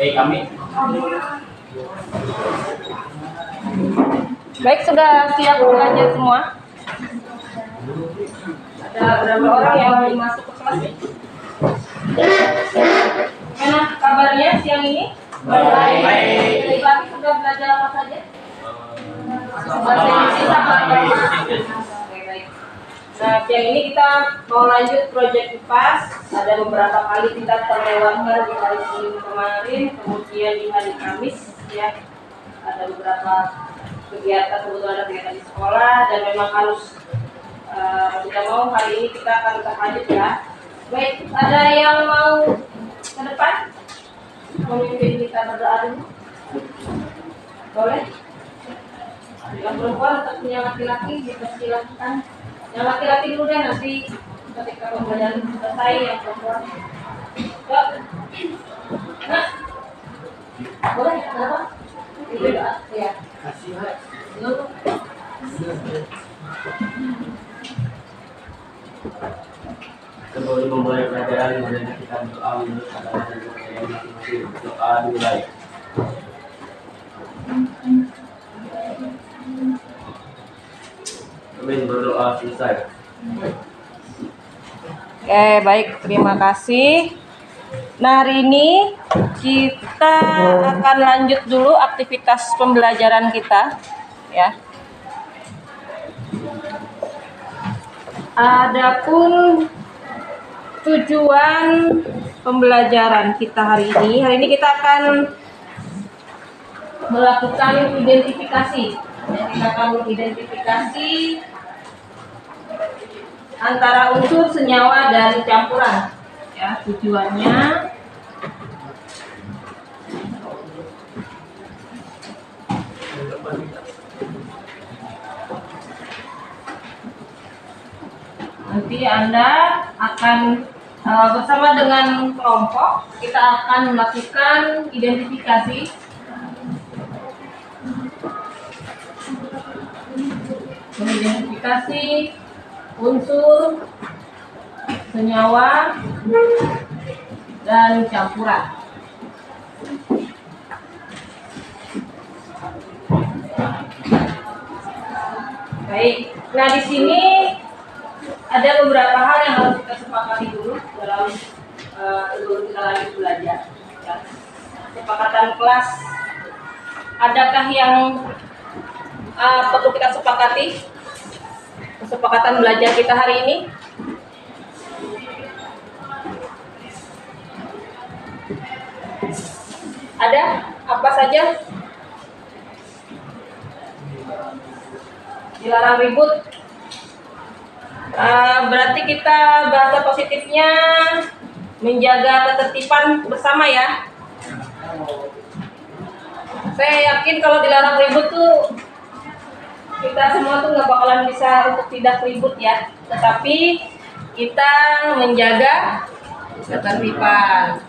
Kami. Baik, sudah siap belajar semua? Ada berapa orang yang mau masuk ke kelas? Gimana kabarnya siang ini? Baik. Tadi pagi sudah belajar apa saja? Bahasa Inggris sama Oke, baik. Nah, siang ini kita mau lanjut proyek IPAS. Ada beberapa kali kita terlewatkan di hari Senin kemarin, kemudian di hari Kamis ya. Ada beberapa kegiatan, kebetulan ada kegiatan di sekolah dan memang harus tidak mau hari ini kita akan lanjut ya. Baik, ada yang mau ke depan memimpin kita berdoa dulu? Boleh? Yang perempuan atau yang laki-laki dipersilahkan. Yang laki-laki dulu deh, nanti ketika pembelajaran selesai yang perempuan. Yuk. Nah, boleh? Kenapa? Itu doa. Ya. Dulu. Sebelum memulai pelajaran, marilah kita berdoa menurut agama dan kepercayaan masing-masing. Doa dimulai. Amin, berdoa selesai. Oke, baik, terima kasih. Nah, hari ini kita akan lanjut dulu aktivitas pembelajaran kita, ya. Adapun tujuan pembelajaran kita hari ini kita akan melakukan identifikasi. Kita akan mengidentifikasi antara unsur, senyawa, dan campuran. Ya, tujuannya nanti Anda akan bersama dengan kelompok kita akan melakukan identifikasi mengidentifikasi unsur, senyawa, dan campuran. Baik, nah di sini ada beberapa hal yang harus kita sepakati dulu dalam sebelum kita lanjut belajar. Ya. Kesepakatan kelas, adakah yang perlu kita sepakati? Kesepakatan belajar kita hari ini? Ada? Apa saja? Dilarang ribut. Berarti kita bahasa positifnya menjaga ketertiban bersama ya. Saya yakin kalau dilarang ribut tuh kita semua tuh nggak bakalan bisa untuk tidak ribut ya. Tetapi kita menjaga ketertiban.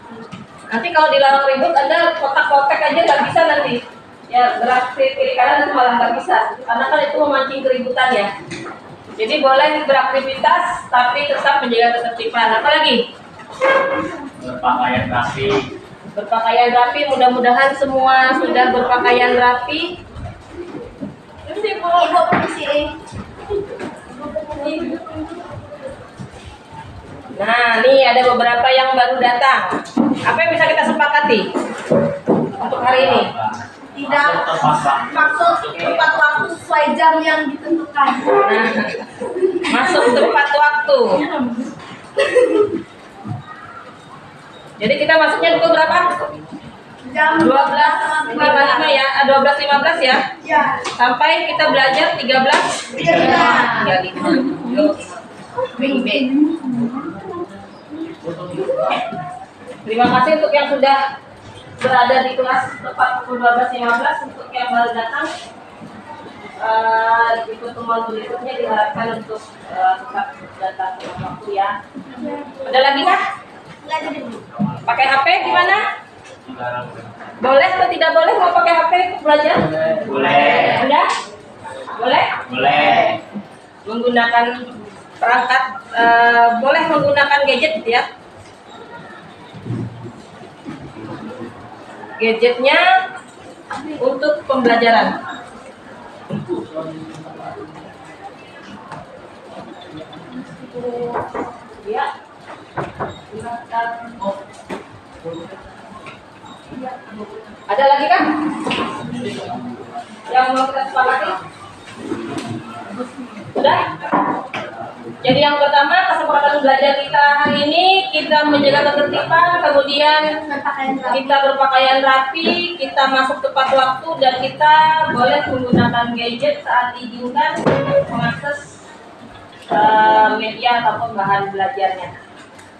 Nanti kalau dilarang ribut, Anda kotak-kotak aja nggak bisa nanti. Ya gerak ke kiri kanan itu malah nggak bisa. Karena kan itu memancing keributan ya. Jadi boleh beraktivitas, tapi tetap menjaga ketertiban. Apalagi? Berpakaian rapi. Berpakaian rapi. Mudah-mudahan semua sudah berpakaian rapi. Nah, nih ada beberapa yang baru datang. Apa yang bisa kita sepakati untuk hari ini? Tidak masuk tepat waktu sesuai jam yang ditentukan. Nah, masuk tepat waktu. Jadi kita masuknya pukul berapa? Jam 12.55 ya, 12.15 ya. Ya. Sampai kita belajar 13.35. Terima kasih untuk yang sudah berada di kelas tepat pukul 12.15. Untuk yang baru datang di pertemuan berikutnya diharapkan untuk tetap datang tepat waktu ya. Ada lagi kah? Pakai HP gimana? Boleh atau tidak boleh mau pakai HP untuk belajar? Boleh. Anda? Boleh? Boleh. menggunakan perangkat, boleh menggunakan gadget ya. Gadgetnya untuk pembelajaran. Ya. Ada lagi kan? Yang mau kita sepakati? Sudah? Jadi yang pertama, kesempatan belajar kita hari ini, kita menjaga ketertiban, kemudian kita berpakaian rapi, kita masuk tepat waktu, dan kita boleh menggunakan gadget saat diizinkan untuk mengakses media ataupun bahan belajarnya.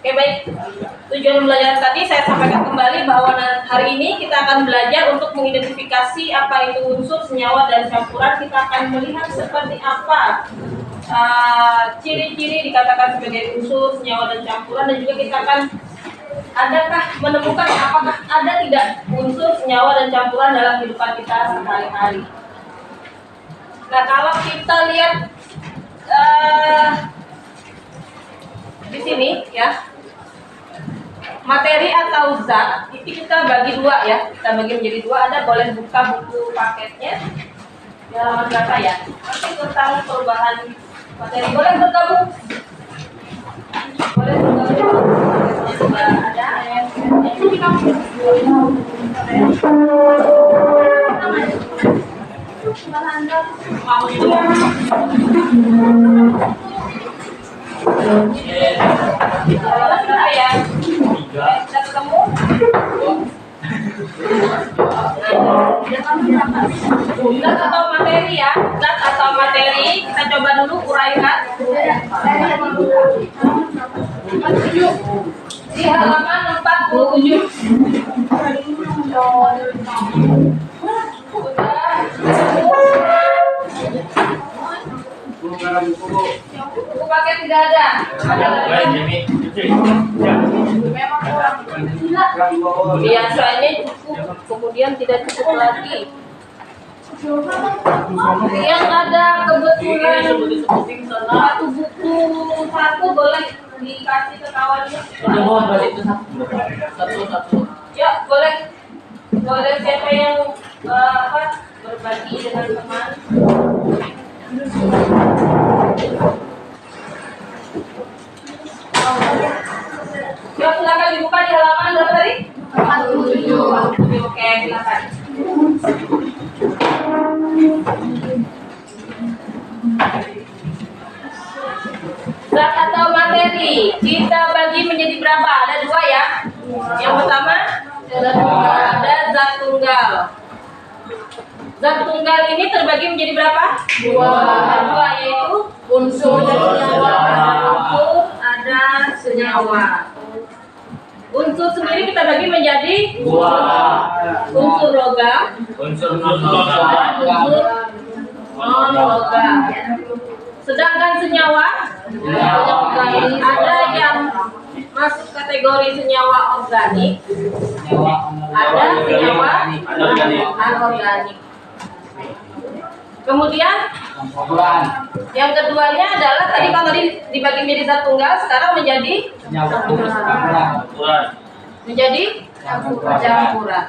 Oke, baik. Tujuan belajar tadi saya sampaikan kembali bahwa hari ini kita akan belajar untuk mengidentifikasi apa itu unsur, senyawa, dan campuran. Kita akan melihat seperti apa ciri-ciri dikatakan sebagai unsur, senyawa, dan campuran, dan juga kita akan adakah menemukan apakah ada tidak unsur, senyawa, dan campuran dalam kehidupan kita sehari-hari. Nah, kalau kita lihat di sini ya, materi atau zat itu kita bagi dua ya, kita bagi menjadi dua. Ada, boleh buka buku paketnya di halaman berapa ya, nanti tentang perubahan materi. Boleh bergabung, boleh bergabung. Sudah ada ya, kita ketemu. Zat atau materi ya, zat atau materi, kita coba dulu uraikan di halaman 47. Buku paket tidak ada. Biasanya cukup, kemudian tidak cukup lagi. Yang ada kebetulan satu buku satu boleh dikasih ke kawannya. Ya, boleh. Boleh siapa yang berbagi dengan teman. Ya, silakan dibuka di halaman berapa tadi? 47. Oke, silakan. Zat atau materi kita bagi menjadi berapa? Ada dua ya. Yang pertama ada zat tunggal. Zat tunggal ini terbagi menjadi berapa? Dua, yaitu unsur dan senyawa. Ada senyawa. Unsur sendiri kita bagi menjadi dua. Unsur logam, unsur non-logam. Sedangkan senyawa ada yang masuk kategori senyawa organik, ada senyawa anorganik. Kemudian yang keduanya adalah kalau tadi dibagi menjadi zat tunggal, sekarang menjadi campuran.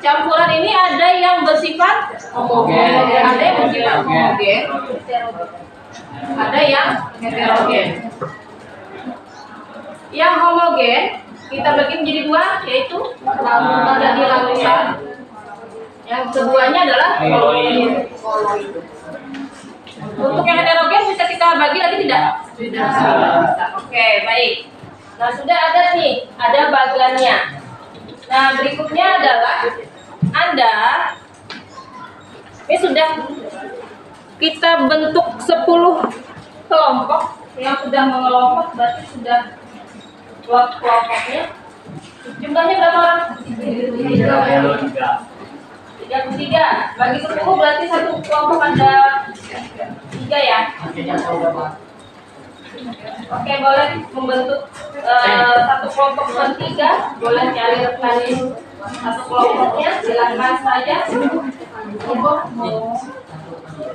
Campuran ini ada yang bersifat homogen, ada yang bersifat homogen, ada yang heterogen. Yang homogen kita bagi menjadi dua, yaitu larutan. Yang keduanya adalah koloid. Untuk yang heterogen bisa kita bagi lagi tidak? Tidak. Oke, baik. Nah, sudah ada nih, ada bagannya. Nah, berikutnya adalah ini sudah kita bentuk 10 kelompok yang sudah mengelompok, berarti sudah kelompoknya. Jumlahnya berapa orang? 33. Bagi 10 berarti satu kelompok ada 3 ya. Oke, boleh membentuk satu kelompok dengan 3. Boleh cari rekening satu kelompoknya, silakan saja.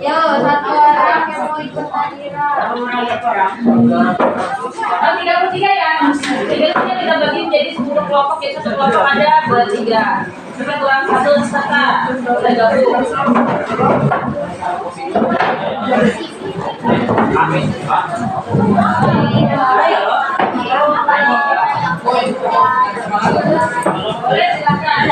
Yo, satu orang yang mau ikut hadiran. 33 ya. Tiga-tiganya kita bagi menjadi 10 kelompok, ya satu kelompok ada bertiga. Kita kurang satu peserta, boleh gabung. Boleh silakan.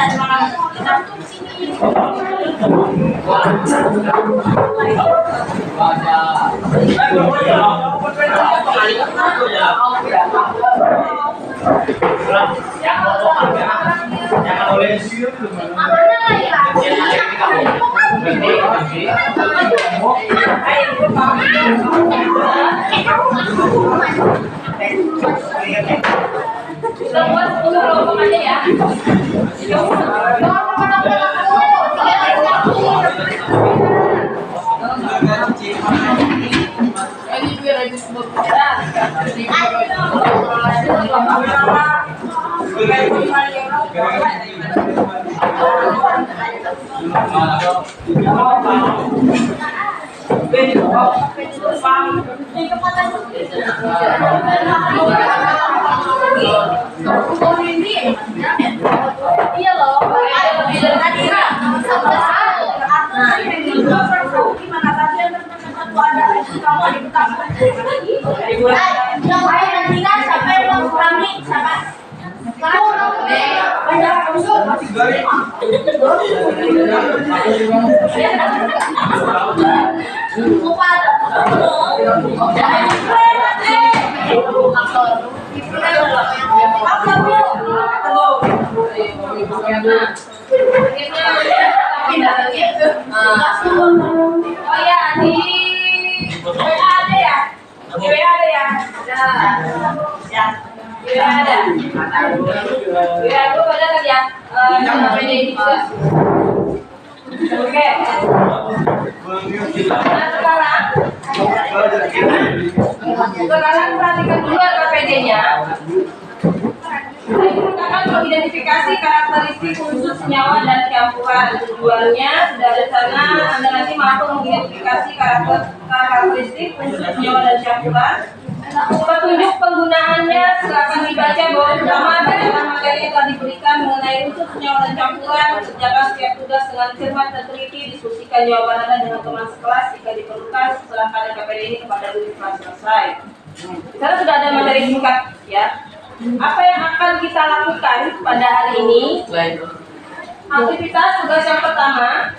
Kita buat 10 kelompok aja ya. Iya loh, gimana tadi yang ada kamu di betapa? Yang lain nanti kan siapa yang mau kami siapa? Oh ya, di WA ada ya? Di WA ada ya? Ya. Di WA ada. Di WA itu ada kan ya? KPD juga. Oke. Nah sekarang perhatikan dulu KPD-nya. Akan mengidentifikasi karakteristik khusus senyawa dan campuran. Tujuannya dari sana Anda nanti mampu mengidentifikasi karakteristik khusus senyawa dan campuran. Petunjuk penggunaannya silakan dibaca bahwa pertama dalam materi yang telah diberikan mengenai khusus senyawa dan campuran. Kerjakan setiap tugas dengan cermat dan teliti. Diskusikan jawaban Anda dengan teman sekelas jika diperlukan. Serahkan KPD ini kepada guru setelah selesai. Di sana sudah ada materi singkat ya. Apa yang akan kita lakukan pada hari ini? Aktivitas tugas yang pertama,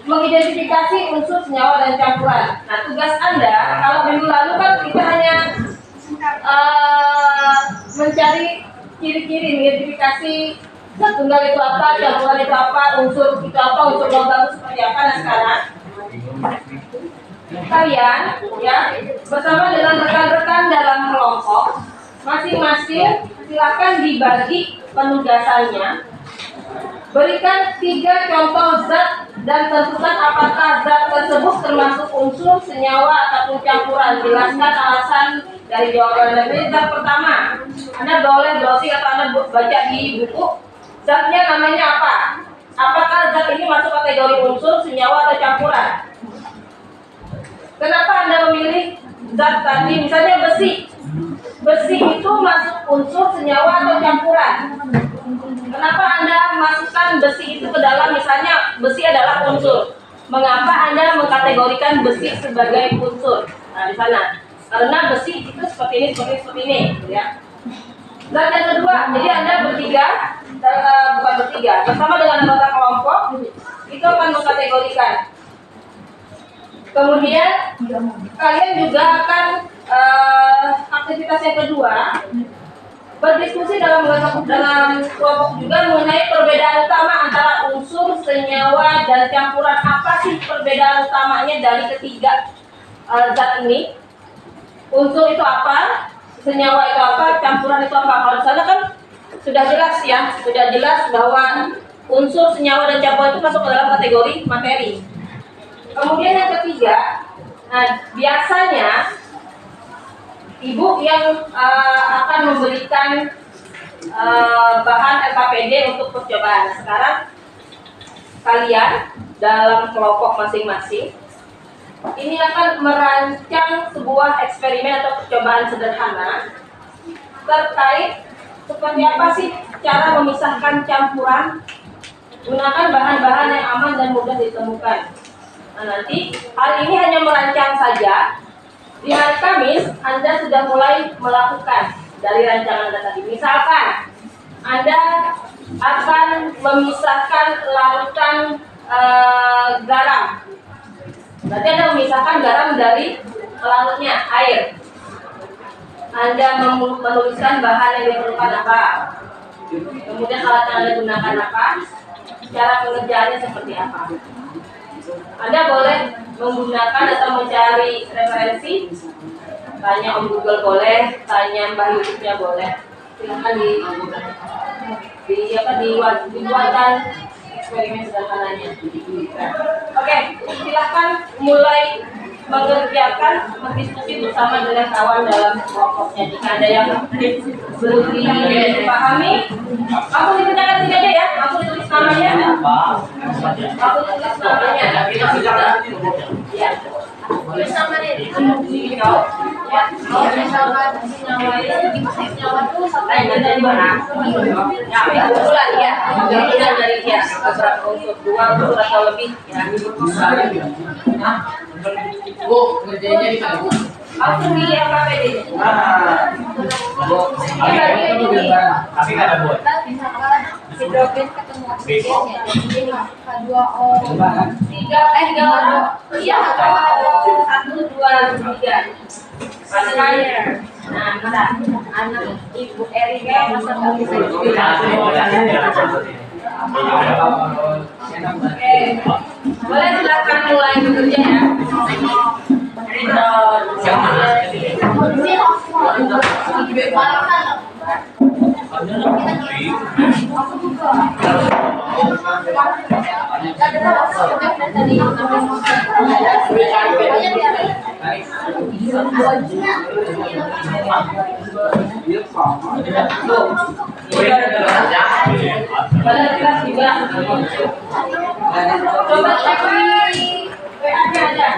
mengidentifikasi unsur senyawa dan campuran. Nah, tugas Anda, kalau minggu lalu kan kita hanya mencari ciri-ciri, mengidentifikasi zat tunggal itu apa, campuran itu apa, unsur itu apa, unsur logam itu seperti apa. Nah, sekarang kalian ya bersama dengan rekan-rekan dalam kelompok masing-masing silakan dibagi penugasannya. Berikan 3 contoh zat dan tentukan apakah zat tersebut termasuk unsur, senyawa ataupun campuran. Jelaskan alasan dari jawaban Anda. Jadi zat pertama, Anda boleh browsing atau Anda baca di buku. Zatnya namanya apa? Apakah zat ini masuk kategori unsur, senyawa atau campuran? Kenapa Anda memilih zat tadi? Misalnya besi. Besi itu masuk unsur, senyawa atau campuran? Kenapa Anda masukkan besi itu ke dalam? Misalnya besi adalah unsur. Mengapa Anda mengkategorikan besi sebagai unsur? Nah, di sana. Karena besi itu seperti ini, ya. Zat yang kedua, jadi Anda bertiga, bukan bertiga, bersama dengan anggota kelompok, itu akan mengkategorikan. Kemudian kalian juga akan aktivitas yang kedua, berdiskusi dalam kelompok juga mengenai perbedaan utama antara unsur, senyawa, dan campuran. Apa sih perbedaan utamanya dari ketiga zat ini? Unsur itu apa? Senyawa itu apa? Campuran itu apa? Kalau di sana kan sudah jelas ya, sudah jelas bahwa unsur, senyawa, dan campuran itu masuk ke dalam kategori materi. Kemudian yang ketiga, nah biasanya Ibu yang akan memberikan bahan LKPD untuk percobaan. Sekarang kalian dalam kelompok masing-masing. Ini akan merancang sebuah eksperimen atau percobaan sederhana terkait seperti apa sih cara memisahkan campuran gunakan bahan-bahan yang aman dan mudah ditemukan. Nah, nanti hari ini hanya merancang saja. Di hari Kamis Anda sudah mulai melakukan dari rancangan Anda tadi. Misalkan Anda akan memisahkan larutan garam. Berarti Anda memisahkan garam dari larutnya, air. Anda menuliskan bahan yang diperlukan apa, kemudian alat yang Anda gunakan apa, cara pengerjaannya seperti apa. Anda boleh menggunakan atau mencari referensi, tanya Om Google boleh, tanya Mbah YouTube-nya boleh. Silahkan dibuatkan eksperimen sederhananya. Oke, silahkan mulai mengerjakan, berdiskusi bersama dengan kawan dalam kelompoknya. Jika ada yang belum dipahami, aku dikerjakan sini aja ya. Aku tulis namanya. Aku tulis namanya. Ya. Tulis namanya. Ya. Tulis nama tuh sampai dari mana? Ya, kebetulan ya. Kebetulan dari dia. Beberapa unsur, 2 unsur atau lebih. Ya. Bu, kerjanya di mana, Bu? Aku di KPD. Bu, tapi nggak ada buat. Hidrogen ketemu oksigennya jadi H2O 3 iya 1, 2, 3. Pascair. Nah, kita anak Ibu Erika masa nggak bisa Oke, boleh silakan mulai bekerja ya. Kelas juga. Coba cek di WA-nya aja.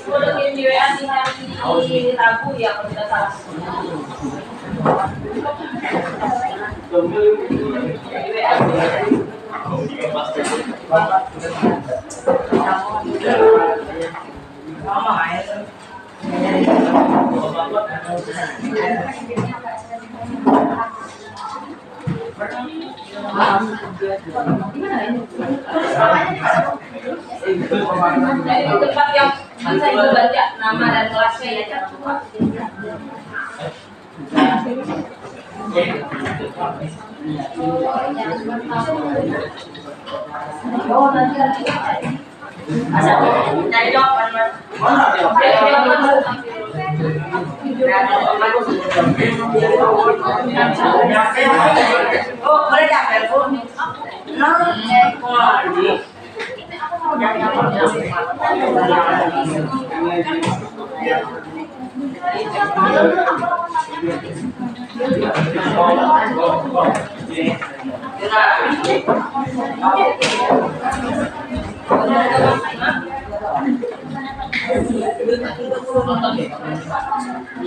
Udah kirim di WA di hari Rabu ya kalau tidak salah. Jadi di tempat yang bisa Ibu baca nama dan kelasnya ya, jangan lupa. Oh, nanti ada dari jawaban Mas. Oh, boleh daftar Bu.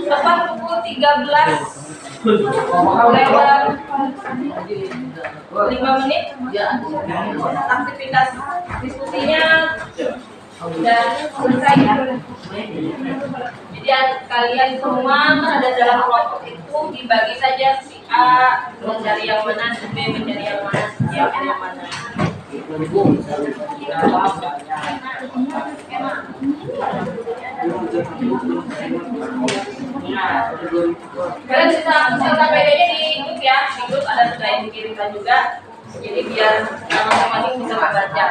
Tepat pukul 13 lewat 5 menit aktivitas diskusinya sudah selesai ya. Jadi kalian semua ada dalam kelompok itu dibagi saja, si A mencari yang mana, si B mencari yang mana, si C yang mana. Kalian bisa KPD-nya di grup ya, di grup ada sudah yang dikirimkan juga. Jadi biar masing-masing bisa membaca.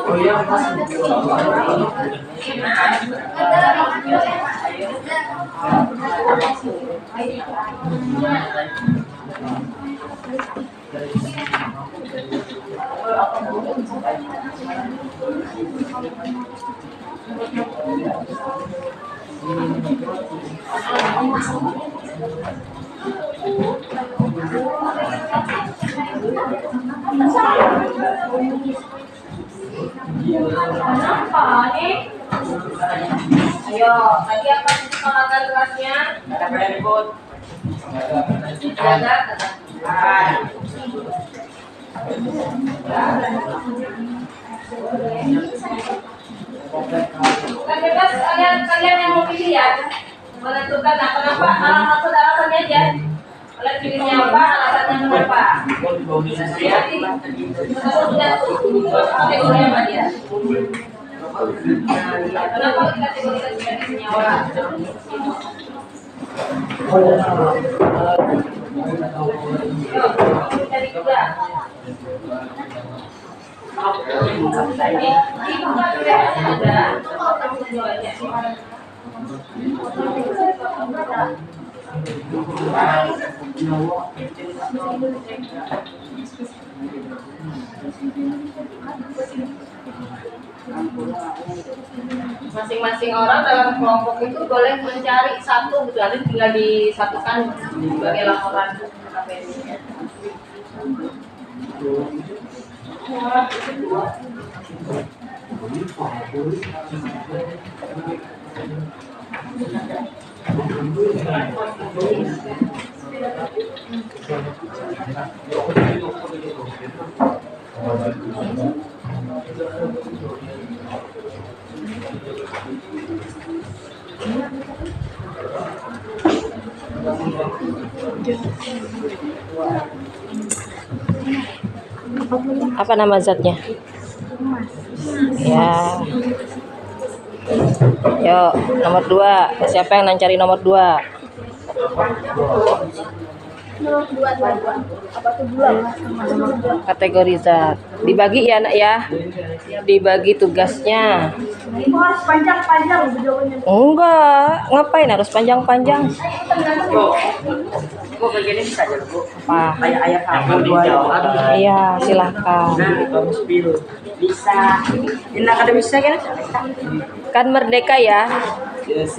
Oh iya, Mas. Kenapa nih? Ayo, tadi apa sih pengalaman kelasnya? Jaga, bukan bebas kalian yang mau pilih ya, menentukan kenapa alasannya aja. Kalian pilihnya apa, alasannya kenapa? Jadi kategori apa dia? Kenapa dikategorikan sebagai senyawa? Yuk, cari juga. Masing-masing orang dalam kelompok itu boleh mencari satu, kecuali tinggal disatukan sebagai laporan KPM. Apa nama zatnya? Ya. Yuk, nomor 2. Siapa yang cari nomor 2? Nomor 2 apa tuh 2? Kategori zat. Dibagi ya, Nak ya. Dibagi tugasnya. Ini harus panjang-panjang jawabannya. Enggak, ngapain harus panjang-panjang? Bu, begini bisa aja Bu. Apa? Kayak ayat kamu dijawab. Iya, silahkan. Nah, kamu spill. Bisa. Ini akademisnya kan? Kan merdeka ya. Yes,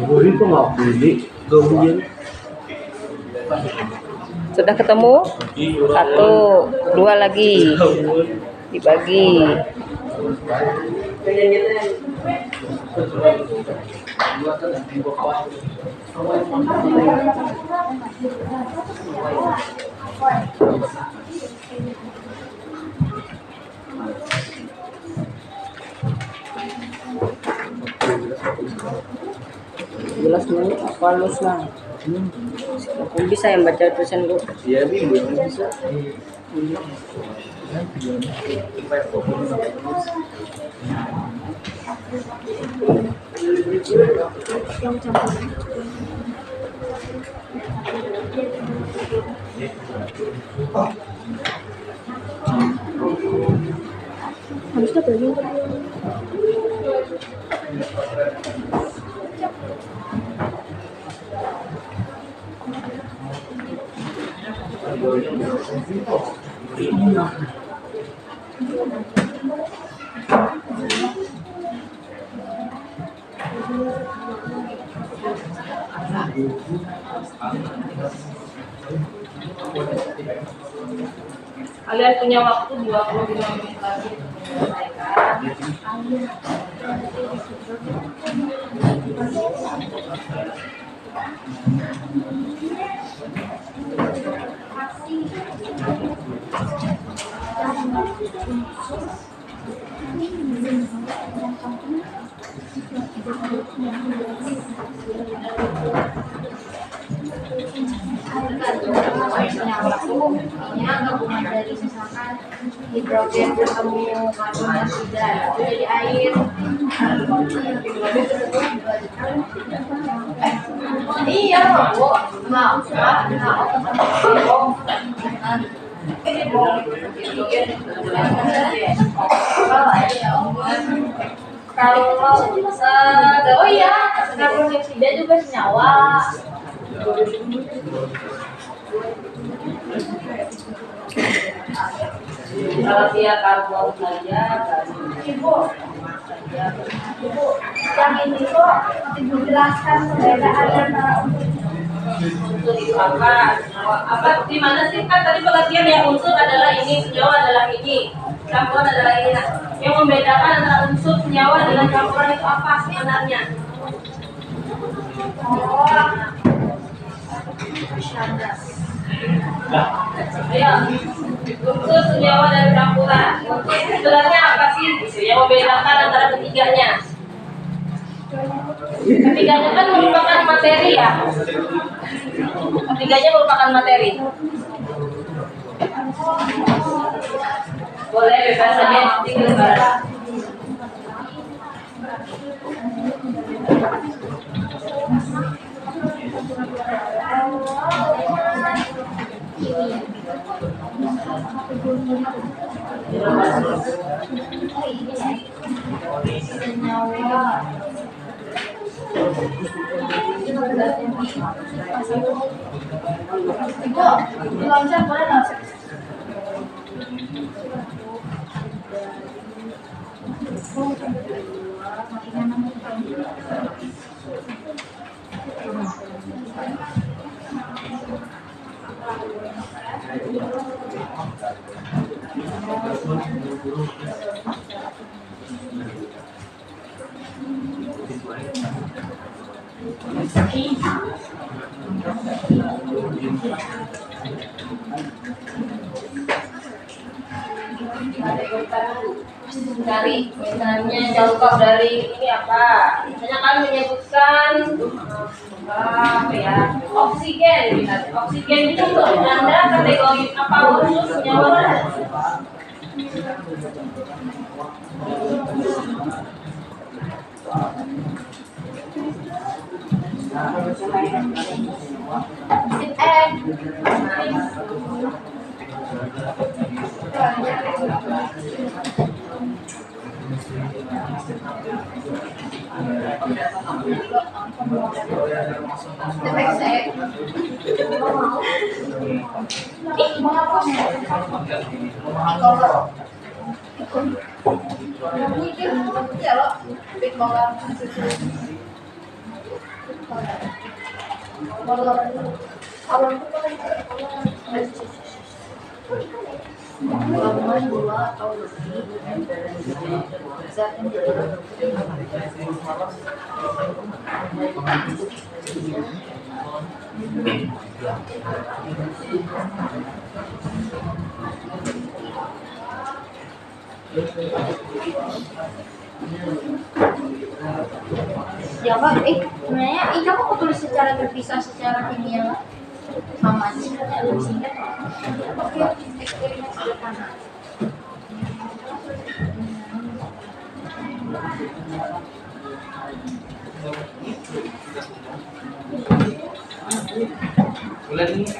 Gurih kok nggak beli? Gaulian. Sudah ketemu? 1, 2 lagi. Dibagi. Jelas semuanya apa lu senang? Aku bisa yang baca tulisan gua. Iya, Bim, bisa. Harusnya beli. Kalian punya waktu 25 menit lagi untuk menyelesaikan. Gabungan dari misalkan hidrogen ketemu karbon dioksida itu jadi air. Iya, Bu. Nah, Kalau oh iya, karbon dioksida juga senyawa. Kalau dia karbon saja, Ibu, yang ini kok dijelaskan perbedaan antara unsur itu apa? Apa di mana sih kan tadi pengertian ya, unsur adalah ini, senyawa adalah ini, campuran adalah ini. Nah, yang membedakan antara unsur, senyawa dengan campuran itu apa sebenarnya? Ayo, unsur, senyawa dan campuran. Sebenarnya apa sih gitu yang membedakan antara ketiganya? Ketiganya kan merupakan materi ya. Ketiganya merupakan materi. Boleh bebas saja tinggal barang. Ibu, loncat boleh nggak? Dari misalnya contoh dari ini apa? Misalnya kan menyebutkan apa ya, oksigen misalnya. Oksigen itu menurut Anda kategori apa, unsur, senyawa? Gabungan dua atau lebih zat yang ya Pak, sebenarnya ini kamu tulis secara terpisah secara kimia sama sih, lebih singkat. Oke, eksperimen sederhana. Bulan ini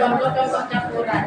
Contoh-contoh campuran.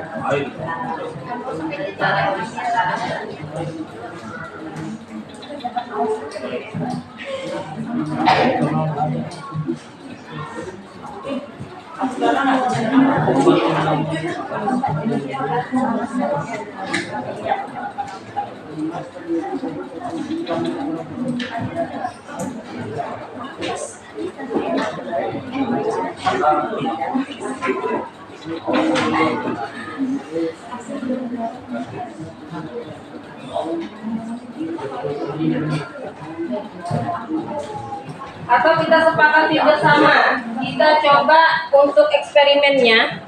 Atau kita sepakati bersama, kita coba untuk eksperimennya.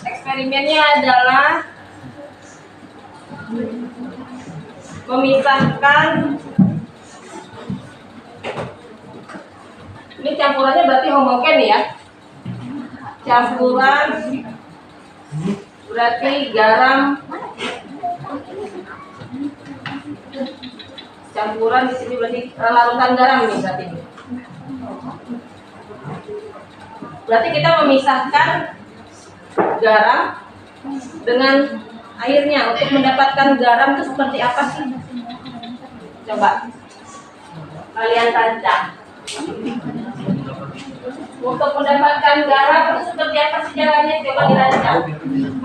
Eksperimennya adalah memisahkan. Ini campurannya berarti homogen ya. Campuran berarti garam. Campuran di sini berarti larutan garam nih berarti. Berarti kita memisahkan garam dengan airnya. Untuk mendapatkan garam itu seperti apa sih? Coba kalian rancang. Untuk mendapatkan garam itu seperti apa sih caranya? Coba dirancang.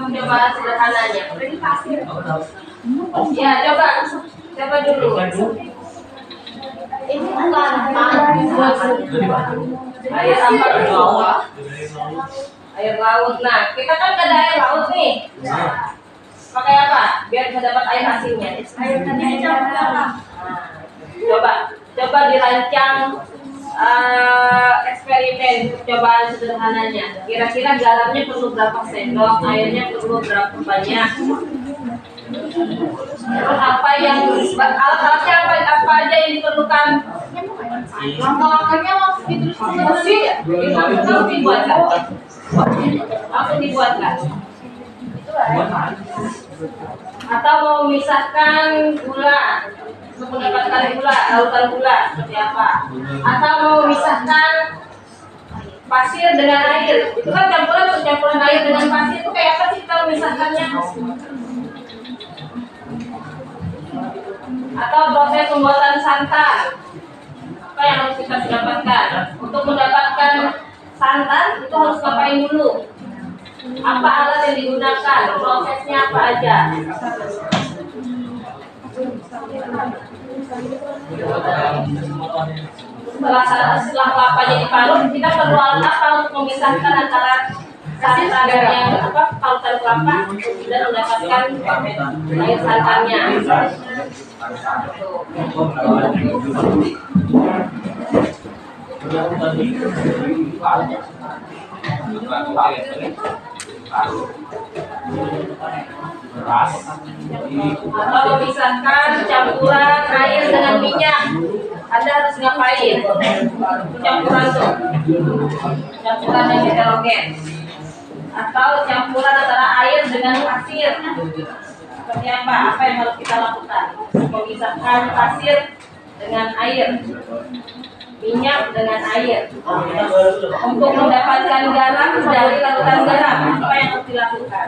Coba sederhananya. Ya, coba dulu. Ini bukan Air apa? Air laut. Nah, kita kan nggak ada air laut nih. Pakai apa? Biar bisa dapat air asinnya. Air garam. Coba dirancang eksperimen percobaan sederhananya. Kira-kira garamnya perlu berapa sendok, airnya perlu berapa banyak? Terus apa yang alat-alatnya apa aja yang diperlukan? langkah-langkahnya langsung ditulis Iya, langsung dibuatkan. Langsung dibuatkan. Atau mau memisahkan gula, untuk mendapatkan gula, lautan gula seperti apa? Atau mau memisahkan pasir dengan air, itu kan campuran air dengan pasir itu kayak apa sih kalau memisahkannya? Atau proses pembuatan santan, apa yang harus kita dapatkan? Untuk mendapatkan santan itu harus ngapain dulu? Apa alat yang digunakan? Prosesnya apa aja? Setelah kelapanya diparut, kita perlu alat apa untuk memisahkan antara santan yang parutan kelapa dan mendapatkan air santannya. Atau memisahkan campuran air dengan minyak, Anda harus ngapain? Campuran tuh, campuran yang heterogen. Atau campuran antara air dengan pasir, seperti apa? Apa yang harus kita lakukan? Memisahkan pasir dengan air, minyak dengan air. Untuk mendapatkan garam dari larutan garam, apa yang harus dilakukan?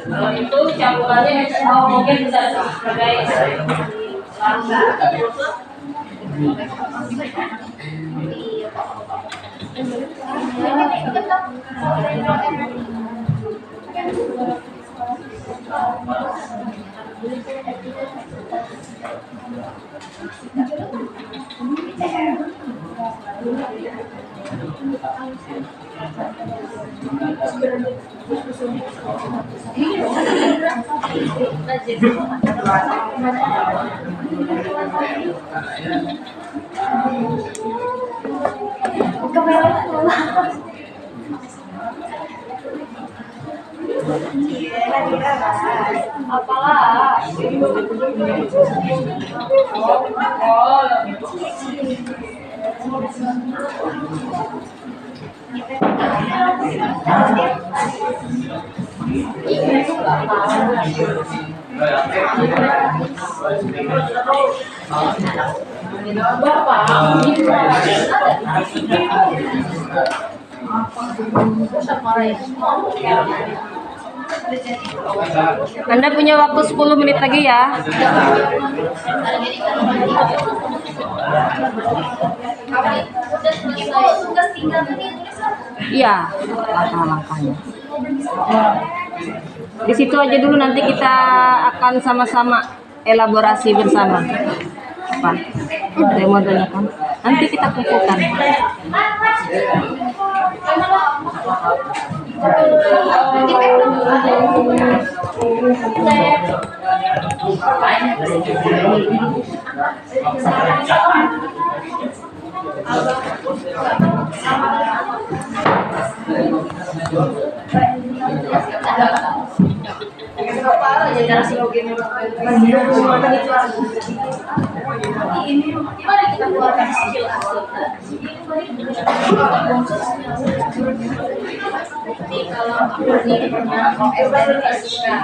Kalau itu campurannya mungkin bisa sebagai larutan. apalah Anda punya waktu 10 menit lagi ya. Iya, langkah-langkahnya. Di situ aja dulu, nanti kita akan sama-sama elaborasi bersama. Apa? Ada modelnya kan? Nanti kita kukuhkan. Gimana kita keluarkan skill kalau aku ini punya fisika.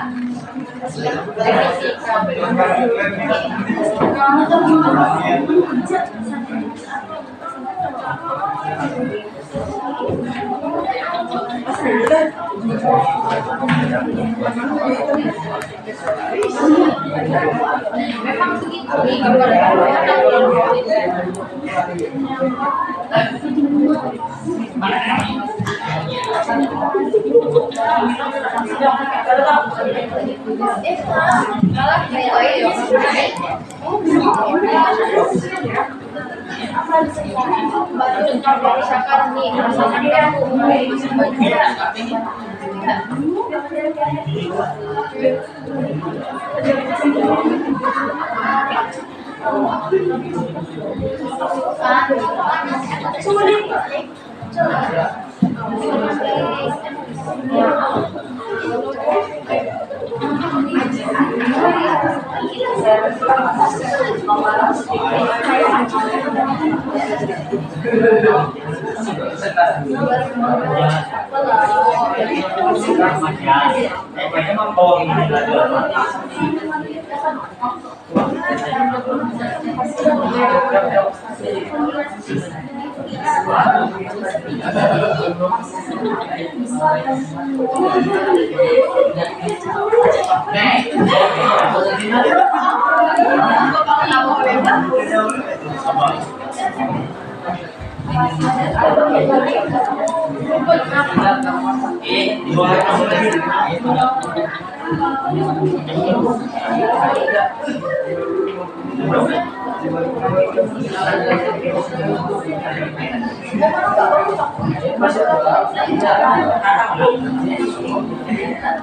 Memang begitu nih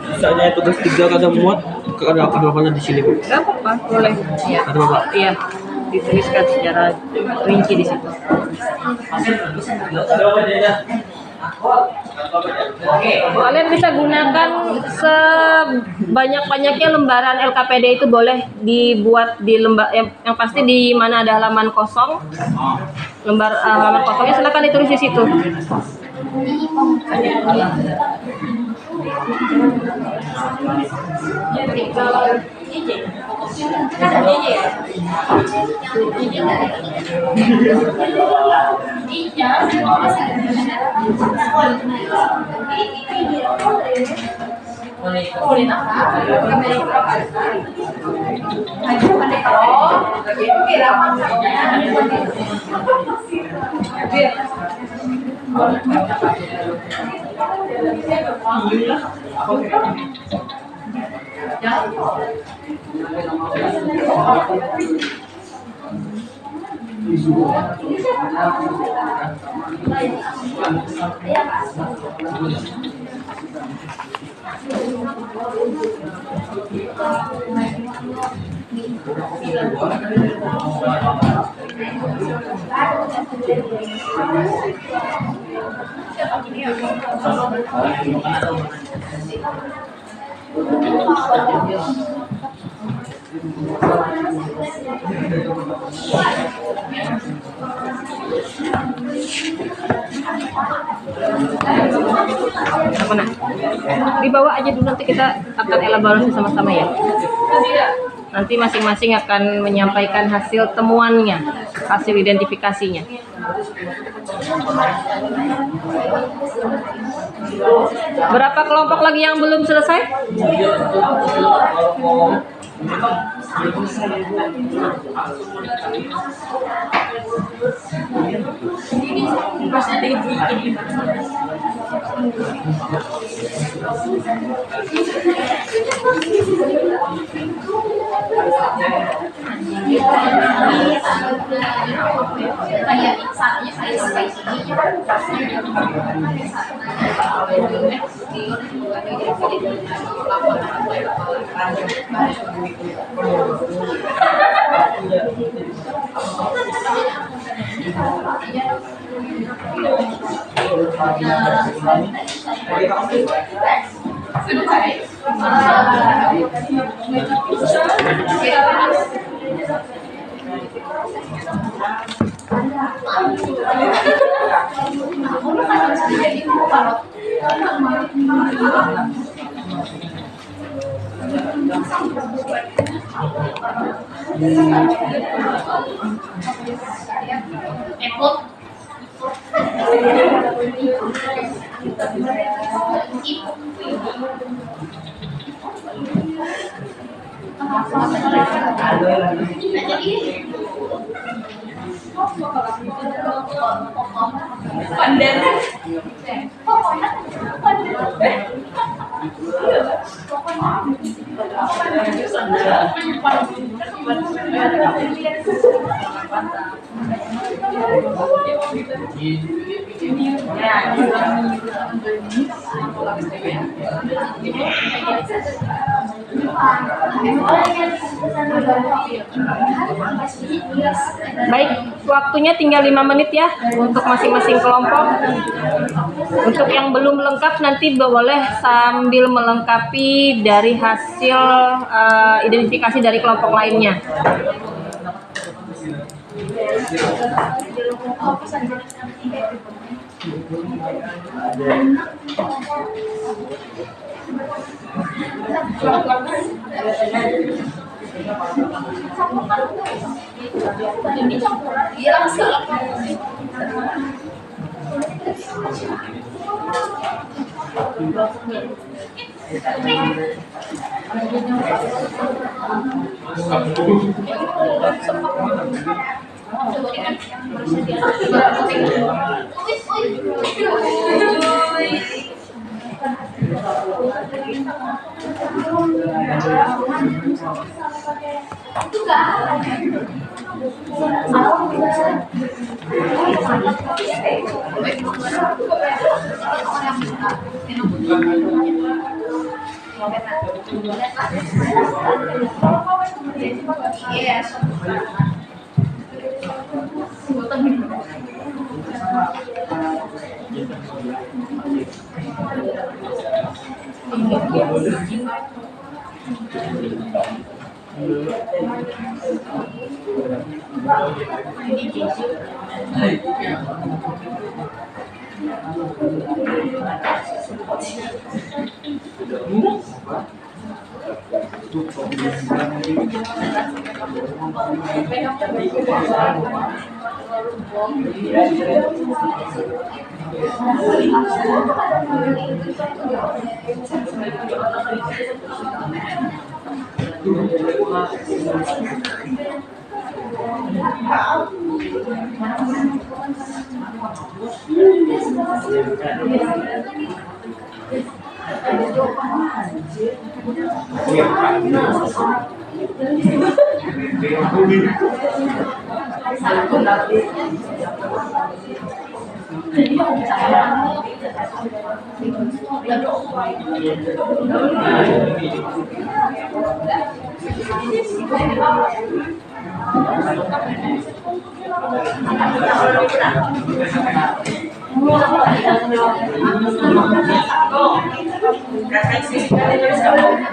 Misalnya tugas 3 kagak muat, ada apa-apa di sini, Bu? Gak apa-apa, boleh. Iya. Ada apa? Iya, dituliskan secara rinci di situ. Kalian bisa gunakan sebanyak-banyaknya lembaran LKPD itu boleh dibuat di lembar yang pasti di mana ada halaman kosong. Halaman kosongnya silakan ditulis di situ. Mana? Dibawa aja dulu, nanti kita akan elaborasi sama-sama ya. Nanti masing-masing akan menyampaikan hasil temuannya, hasil identifikasinya. Berapa kelompok lagi yang belum selesai? Kayak satunya kayak spicy Epot. Pandan. Baik, waktunya tinggal 5 menit ya untuk masing-masing kelompok. Untuk yang belum lengkap nanti boleh sambil melengkapi dari hasil identifikasi dari kelompok lainnya.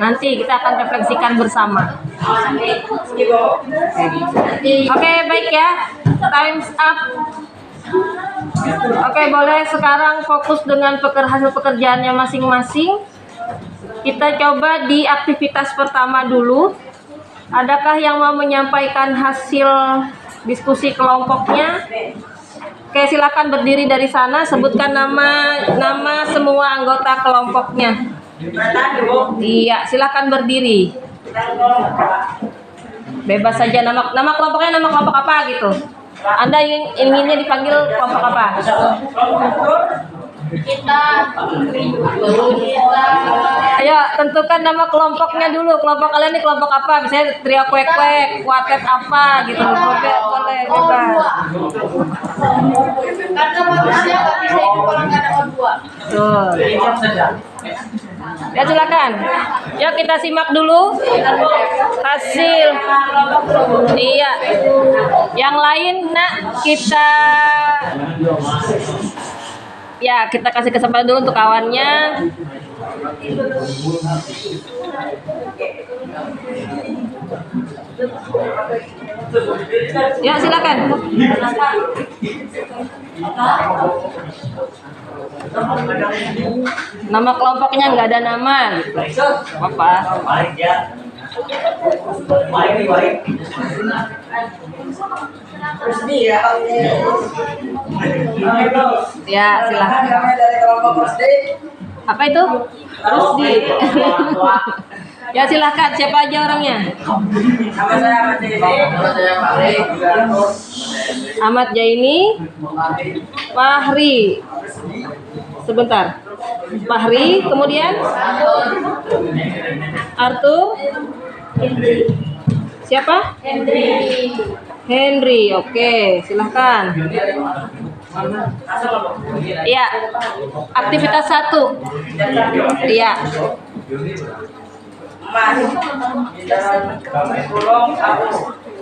Nanti kita akan refleksikan bersama. Oke, baik ya. Time's up. Oke, boleh sekarang fokus dengan hasil pekerjaannya masing-masing. Kita coba di aktivitas pertama dulu. Adakah yang mau menyampaikan hasil diskusi kelompoknya? Oke, silakan berdiri dari sana, sebutkan nama semua anggota kelompoknya. Iya, silakan berdiri. Bebas saja nama kelompoknya, nama kelompok apa gitu. Anda inginnya dipanggil kelompok apa? kita Ayo tentukan nama kelompoknya dulu. Kelompok kalian ini kelompok apa? Misalnya trio kuek-kuek, kuartet apa gitu. Boleh bebas. karena manusia nggak bisa hidup kalau nggak ada O2. Tuh. Ya silakan. Yuk kita simak dulu hasil. Iya. Yang lain nak kita kita kasih kesempatan dulu untuk kawannya. Ya silakan. Nama kelompoknya nggak ada nama gitu. Apa? Ya silakan. Apa itu? Rusdi. Ya silakan. Siapa aja orangnya? Ahmad Jaini, Fahri. Sebentar. Fahri, kemudian Arthur. Siapa? Henry. Oke, silahkan. Iya. Aktivitas 1. Iya.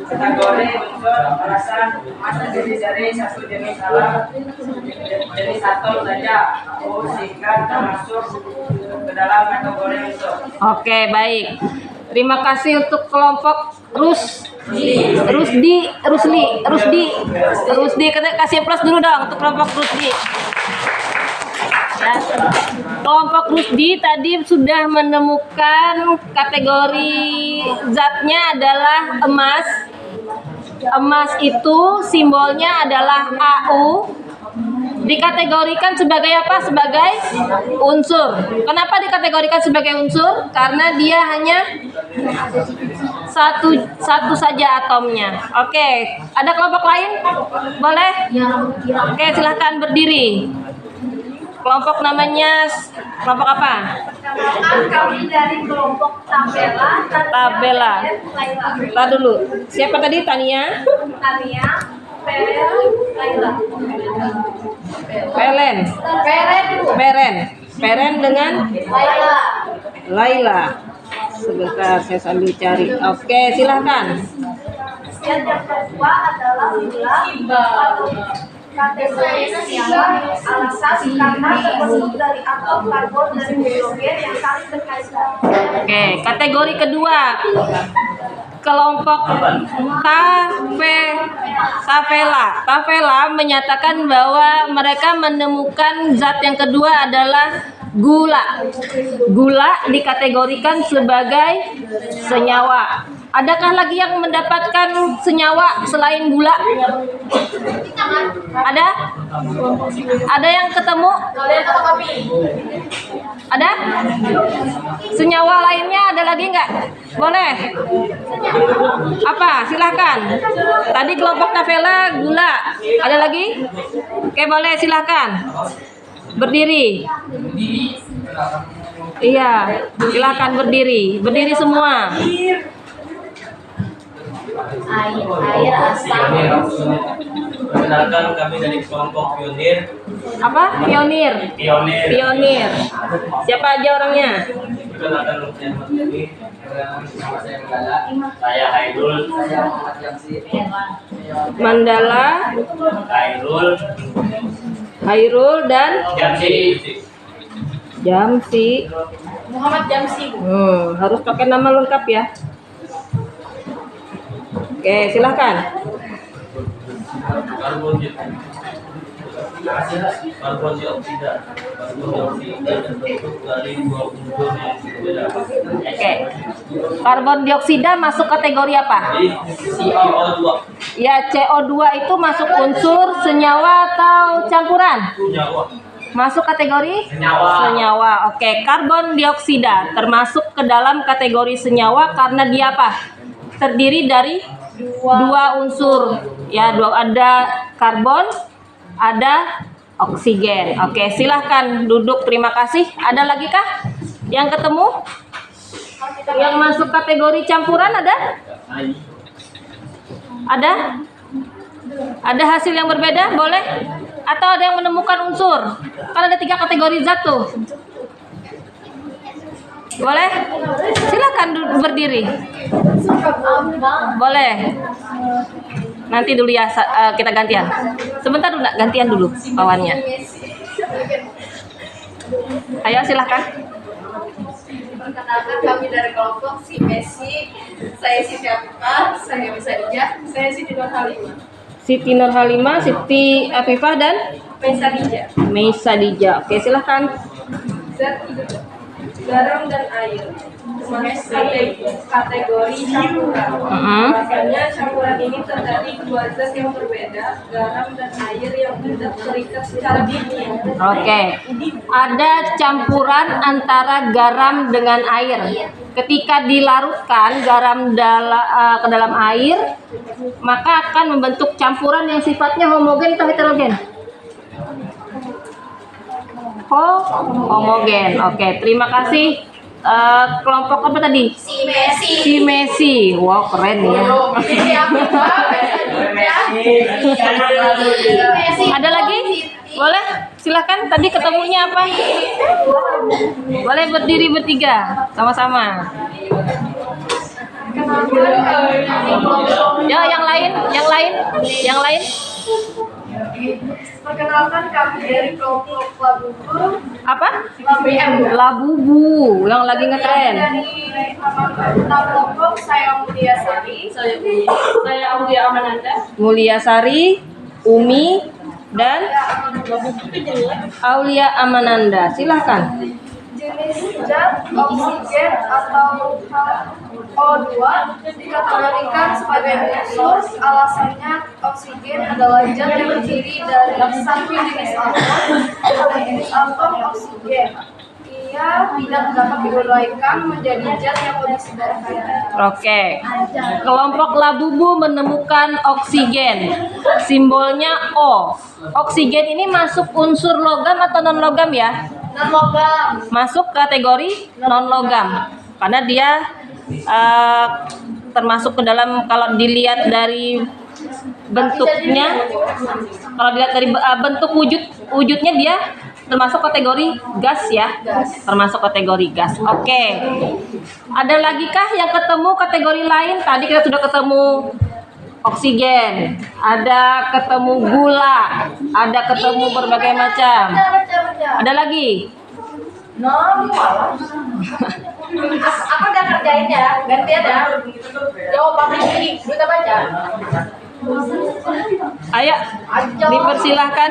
Kategori unsur alasan masa jenis dari satu jenis alat jenis atom saja sehingga termasuk ke dalam kategori unsur. Oke, baik. Terima kasih untuk kelompok Rusdi. Kasih plus dulu dong untuk kelompok Rusdi. Ya. Kelompok Rusdi tadi sudah menemukan kategori zatnya adalah emas. Emas itu simbolnya adalah AU. Dikategorikan sebagai apa? Sebagai unsur. Kenapa dikategorikan sebagai unsur? Karena dia hanya satu saja atomnya. Oke, ada kelompok lain? Boleh? Oke, silahkan berdiri. Kelompok namanya kelompok apa? Kami dari kelompok tabela. Tabela. Tar dulu. Siapa tadi? Tania? Peren dengan Laila. Sebentar saya sambil cari. Oke, silahkan. Yang kedua adalah alasan karena terbentuk dari atom karbon dan hidrogen yang saling berkaitan. Oke, kategori kedua. Kelompok Tavela menyatakan bahwa mereka menemukan zat yang kedua adalah gula. Gula dikategorikan sebagai senyawa. Adakah lagi yang mendapatkan senyawa selain gula? Ada? Ada yang ketemu? Ada? Senyawa lainnya ada lagi nggak? Boleh? Apa? Silahkan. Tadi kelompok Tavela gula. Ada lagi? Oke, boleh, silahkan. Berdiri. Iya, silahkan berdiri. Berdiri semua. Air asam. Perkenalkan kami dari kelompok pionir. Apa? Pionir. Siapa aja orangnya? Perkenalkan saya Hairul. Mandala, Hairul dan Jamsi. Muhammad Jamsi. Harus pakai nama lengkap ya. Oke, silahkan. Karbon dioksida terbentuk dari dua unsur yang berbeda. Oke. Karbon dioksida masuk kategori apa? CO2. Ya, CO2 itu masuk unsur senyawa atau campuran? Senyawa. Masuk kategori Senyawa. Oke, karbon dioksida termasuk ke dalam kategori senyawa karena dia apa? Terdiri dari dua unsur. Ya, ada karbon, ada Oksigen. Oke, silahkan duduk. Terima kasih. Ada lagi kah yang ketemu? Yang masuk kategori campuran ada? Ada? Ada hasil yang berbeda? Boleh? Atau ada yang menemukan unsur? Kan ada 3 kategori zat tuh. Boleh? Silakan berdiri. Boleh. Nanti dulu ya, kita gantian. Sebentar dulu, gantian dulu bawannya. Ayo silahkan. Perkenalkan, kami dari kelompok si Messi. Saya Siti Afifah, saya Mesadija, saya Siti Nurhalimah. Siti Nurhalimah, Siti Afifah dan Mesadija. Mesadija. Oke, silahkan. Zat garam dan air termasuk kategori campuran. Rasanya campuran ini terdiri 2 zat yang berbeda, garam dan air yang tidak terikat secara kimia. Oke, ada campuran antara garam dengan air. Ketika dilarutkan garam ke dalam air, maka akan membentuk campuran yang sifatnya homogen atau heterogen? Homogen. Oke, terima kasih. Kelompok apa tadi? Si Messi. Si Messi. Wow, keren ya. Siti Afifah, Mesadija. Ada lagi? Boleh? Silahkan. Tadi ketemunya apa? Boleh berdiri bertiga, sama-sama. Ya, yang lain. Perkenalkan, kami dari kelompok Labubu. Apa? Labubu. Labubu, yang lagi ngetren. Dari kelompok saya Mulia Sari. Saya Aulia Amananda. Mulia Sari, Umi, dan Aulia Amananda. Silahkan. Jenis zat oksigen atau O2 dikategorikan sebagai unsur. Alasannya oksigen adalah zat yang terdiri dari satu jenis atom oksigen. Ia tidak dapat diuraikan menjadi zat yang lebih sederhana. Oke. Kelompok Labubu menemukan oksigen. Simbolnya O. Oksigen ini masuk unsur logam atau non logam ya? Non-logam. Masuk kategori non logam karena dia termasuk ke dalam, kalau dilihat dari bentuknya, bentuk wujudnya dia termasuk kategori gas ya, termasuk kategori gas. Oke, ada lagi kah yang ketemu kategori lain? Tadi kita sudah ketemu oksigen, ada ketemu gula, ada ketemu berbagai macam. Ada lagi? Aku udah kerjain ya, gantian ya. Jawab pabrik ini, duit baca. Ayo, dipersilahkan.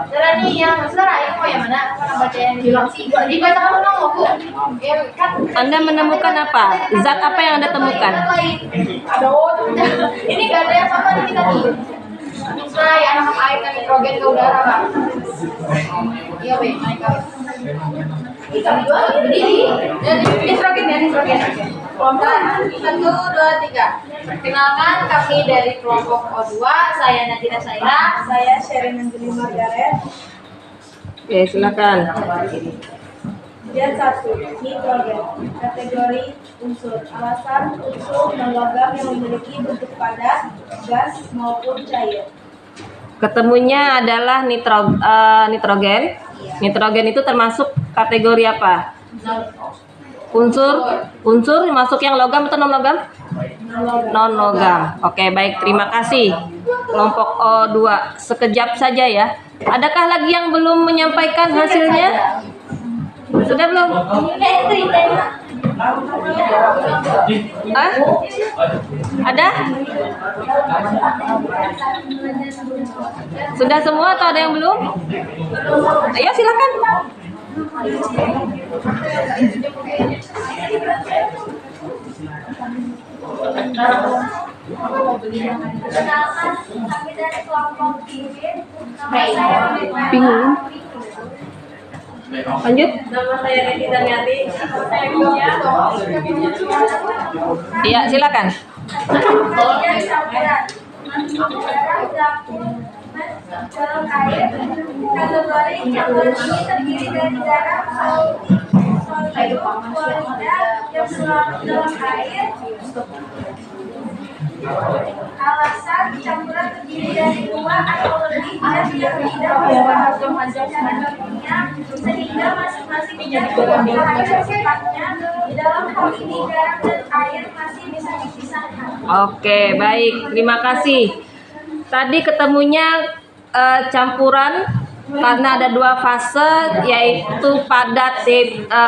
Cara nih yang saudara yang mau yang mana? Mana baca yang bilang sih? Dibaca kan mau bu. Anda menemukan apa? Zat apa yang Anda temukan? Aduh, ini gak ada yang sama nih tadi. Nah, ya anak air kan nitrogen ke udara kan. Iya be, naik kali. Kita jual berdiri. Nitrogen ya nitrogen. Kelompok 1, 2, 3. Kenalkan, kami dari kelompok O2. Saya Nadira Saira. Saya Sherin Anjeli Margaret. Oke, silakan. Zat 1, nitrogen. Kategori unsur. Alasan unsur non-logam yang memiliki bentuk padat, gas maupun cair. Ketemunya adalah nitrogen. Nitrogen itu termasuk kategori apa? Unsur masuk yang logam atau non logam? Non logam. Oke, baik, terima kasih. Kelompok O2, sekejap saja ya. Adakah lagi yang belum menyampaikan hasilnya? Sudah belum? Ada? Sudah semua atau ada yang belum? Ayo silakan. Kenalkan, kami dari kelompok Bingung. Lanjut. Nama saya Reti Damiati. Saya Mia. Iya, silakan. dalam air. Kategori campuran ini terdiri dari garam, solium, klorida yang larut dalam air. Alasan campuran terdiri dari 2 atau lebih dan yang tidak berbahaya secara kimia sehingga masing-masing zat berbahaya sifatnya. Di dalam hal ini garam dan air masih bisa dipisahkan. Oke, baik. Terima kasih. Tadi ketemunya campuran karena ada 2 fase, yaitu padat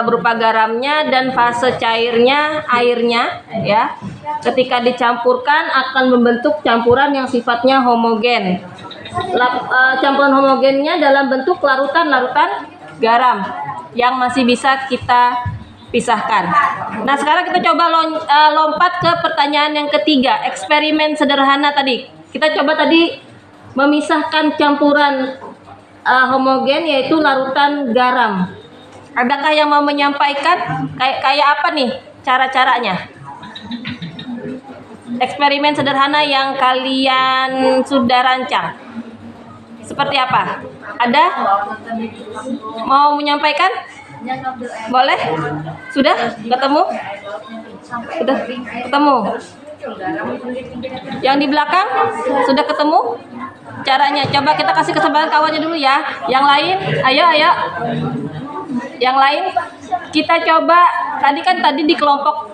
berupa garamnya dan fase cairnya airnya, ya. Ketika dicampurkan akan membentuk campuran yang sifatnya homogen. Campuran homogennya dalam bentuk larutan-larutan garam yang masih bisa kita pisahkan. Nah, sekarang kita coba lompat ke pertanyaan yang ketiga, eksperimen sederhana tadi. Kita coba tadi memisahkan campuran homogen yaitu larutan garam. Adakah yang mau menyampaikan kayak apa nih cara-caranya? Eksperimen sederhana yang kalian sudah rancang. Seperti apa? Ada? Mau menyampaikan? Boleh? Sudah? Ketemu? Sudah ketemu? Yang di belakang? Sudah ketemu? Caranya? Coba kita kasih kesempatan kawannya dulu ya. Yang lain? Ayo. Yang lain? Kita coba, tadi di kelompok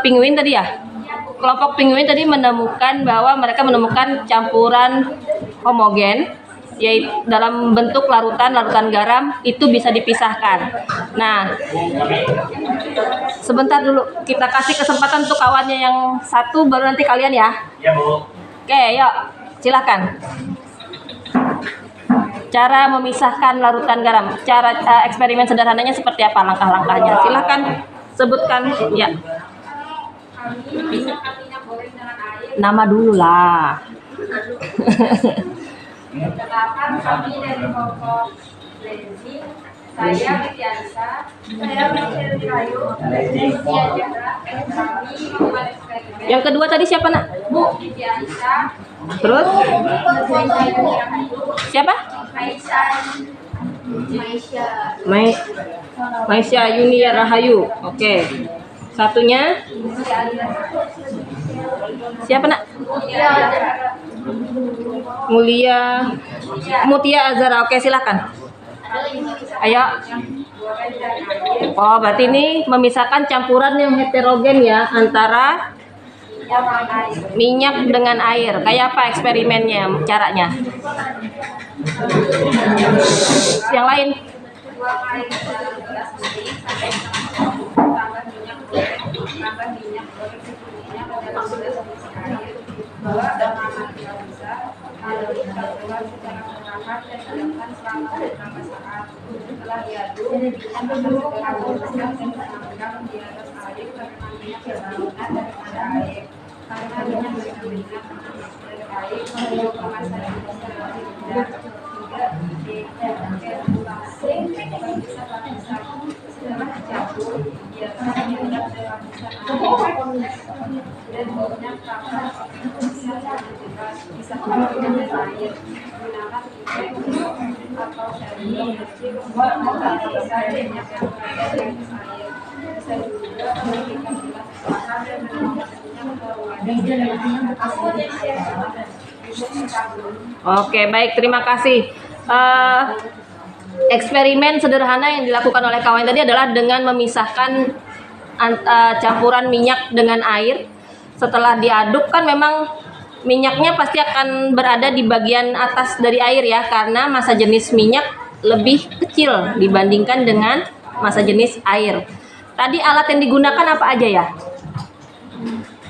penguin tadi ya? Kelompok penguin tadi menemukan bahwa mereka menemukan campuran homogen yaitu dalam bentuk larutan garam itu bisa dipisahkan. Nah, sebentar dulu kita kasih kesempatan untuk kawannya yang satu, baru nanti kalian ya. Ya, Bu. Oke, yuk silakan. Cara memisahkan larutan garam, cara eksperimen sederhananya seperti apa, langkah-langkahnya? Silakan sebutkan ya. Nama dulu lah. Perkenalkan, kami dari kelompok Lezi. Saya Witiansa. Saya Michelle Rayu. Saya Jara. Kami membuat eksperimen. Yang kedua tadi siapa, Nak? Bu Witiansa. Terus? Siapa? Maisha Yunia Rahayu. Oke. Satunya? Siapa, Nak? Mutia Azara. Oke, silakan. Ayo. Oh, berarti ini memisahkan campuran yang heterogen ya antara minyak dengan air. Kayak apa eksperimennya, caranya? Yang lain? Oke, baik, terima kasih. Eksperimen sederhana yang dilakukan oleh kawan tadi adalah dengan memisahkan campuran minyak dengan air. Setelah diaduk kan memang minyaknya pasti akan berada di bagian atas dari air ya, karena massa jenis minyak lebih kecil dibandingkan dengan massa jenis air. Tadi alat yang digunakan apa aja ya?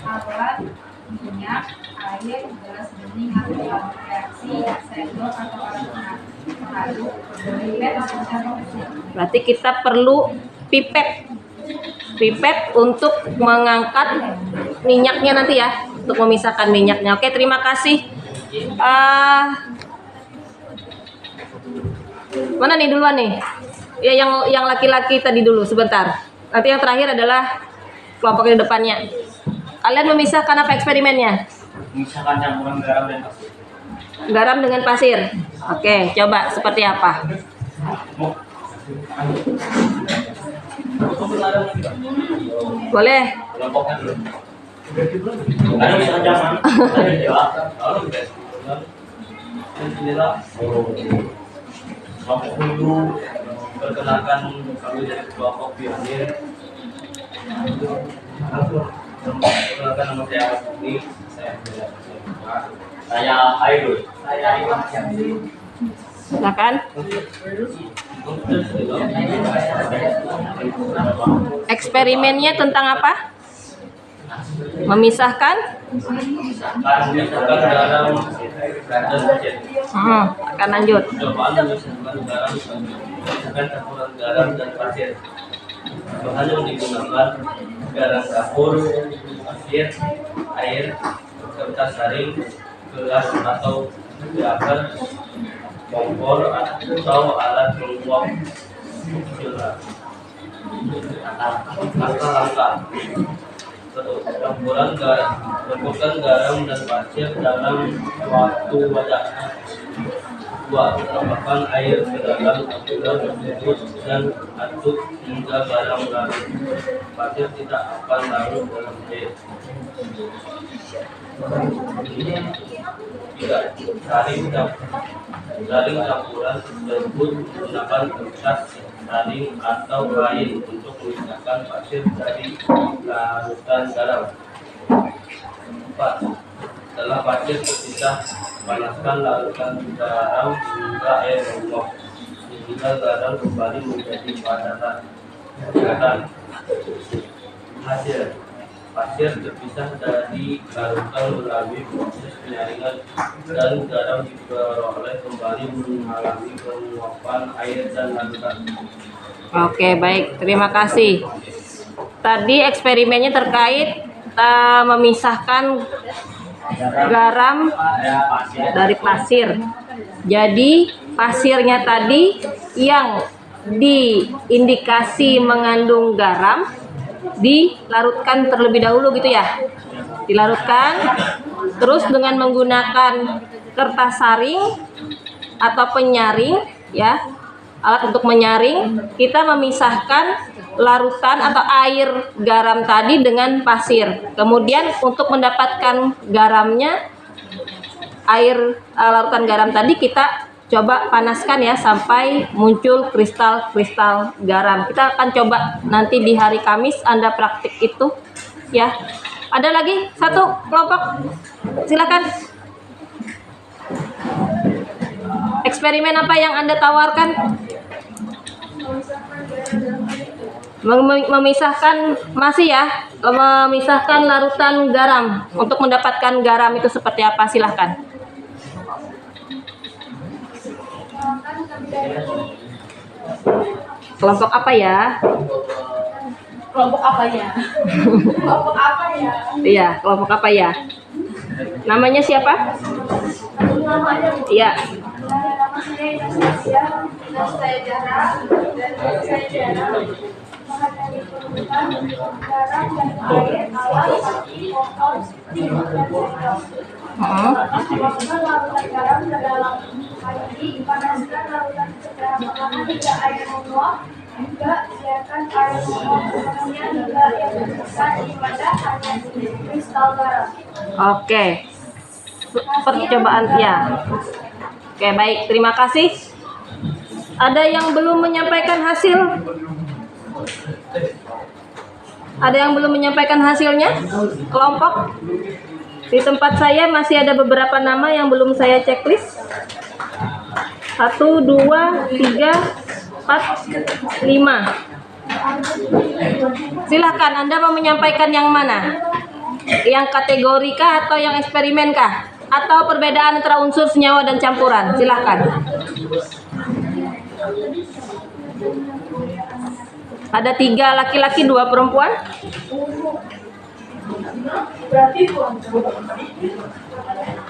Alat, minyak, air, gelas bening atau reaksi, sendok atau alat pengaduk, pipet atau sendok. Berarti kita perlu pipet untuk mengangkat minyaknya nanti ya, untuk memisahkan minyaknya. Oke, terima kasih. Mana nih duluan nih? Ya, yang laki-laki tadi dulu sebentar. Nanti yang terakhir adalah kelompok di depannya. Kalian memisahkan apa eksperimennya? Memisahkan campuran garam dan pasir. garam dengan pasir. Oke, coba seperti apa? Boleh. Perkenalkan kami dari kelompok pionir. Perkenalkan nama saya Budi, saya Aidul. Silakan. Eksperimennya tentang apa? Memisahkan? Garam dan pasir. Akan lanjut. Cobaan memisahkan campuran garam dan pasir. Bahan yang digunakan garam dapur, pasir, air, kertas saring, gelas atau beaker, kompor atau alat penguap fungsional. Langkah-langkah. Campuran garam, campurkan garam dan pasir dalam suatu wadah. 2. Tambahkan air ke dalam campuran tersebut dan aduk hingga garam larut. Pasir tidak akan larut dalam air. 3. Saring campuran tersebut menggunakan kertas saring atau kain untuk memisahkan pasir dari larutan garam. 4. Setelah pasir terpisah, panaskan larutan garam hingga air menguap, sehingga garam kembali menjadi padatan. Hasil pasir terpisah dari larutan melalui proses penyaringan dan garam diperoleh kembali mengalami penguapan air dan larutan. Oke, baik. Terima kasih. Tadi eksperimennya terkait memisahkan garam dari pasir. Jadi pasirnya tadi yang diindikasi mengandung garam dilarutkan terlebih dahulu gitu ya. Dilarutkan terus dengan menggunakan kertas saring atau penyaring ya. Alat untuk menyaring, kita memisahkan larutan atau air garam tadi dengan pasir. Kemudian untuk mendapatkan garamnya, larutan garam tadi kita coba panaskan ya sampai muncul kristal-kristal garam. Kita akan coba nanti di hari Kamis Anda praktik itu ya. Ada lagi satu kelompok, silakan. Eksperimen apa yang Anda tawarkan? Memisahkan masih ya, memisahkan larutan garam. Untuk mendapatkan garam itu seperti apa? Silahkan. Kelompok apa ya? Kelompok apa ya? Kelompok apa ya? Iya, kelompok apa ya? Namanya siapa? Iya. Nama saya Inastasia, dan saya Jara, dan saya Jara. Mengenai perlukan garam dan air, alat, kaki, kompor, steam, dan sendok. Masukkan larutan garam ke dalam panci, panaskan larutan secara perlahan hingga air menguap. Juga biarkan air menguap sepenuhnya hingga yang tersisa di wadah hanya kristal garam. Oke. Percobaan ya. Oke, baik. Terima kasih. Ada yang belum menyampaikan hasil? Ada yang belum menyampaikan hasilnya? Kelompok? Di tempat saya masih ada beberapa nama yang belum saya checklist. 1, 2, 3, 4, 5. Silahkan, Anda mau menyampaikan yang mana? Yang kategori kah atau yang eksperimen kah? Atau perbedaan antara unsur senyawa dan campuran? Silahkan. Ada 3 laki-laki, 2 perempuan.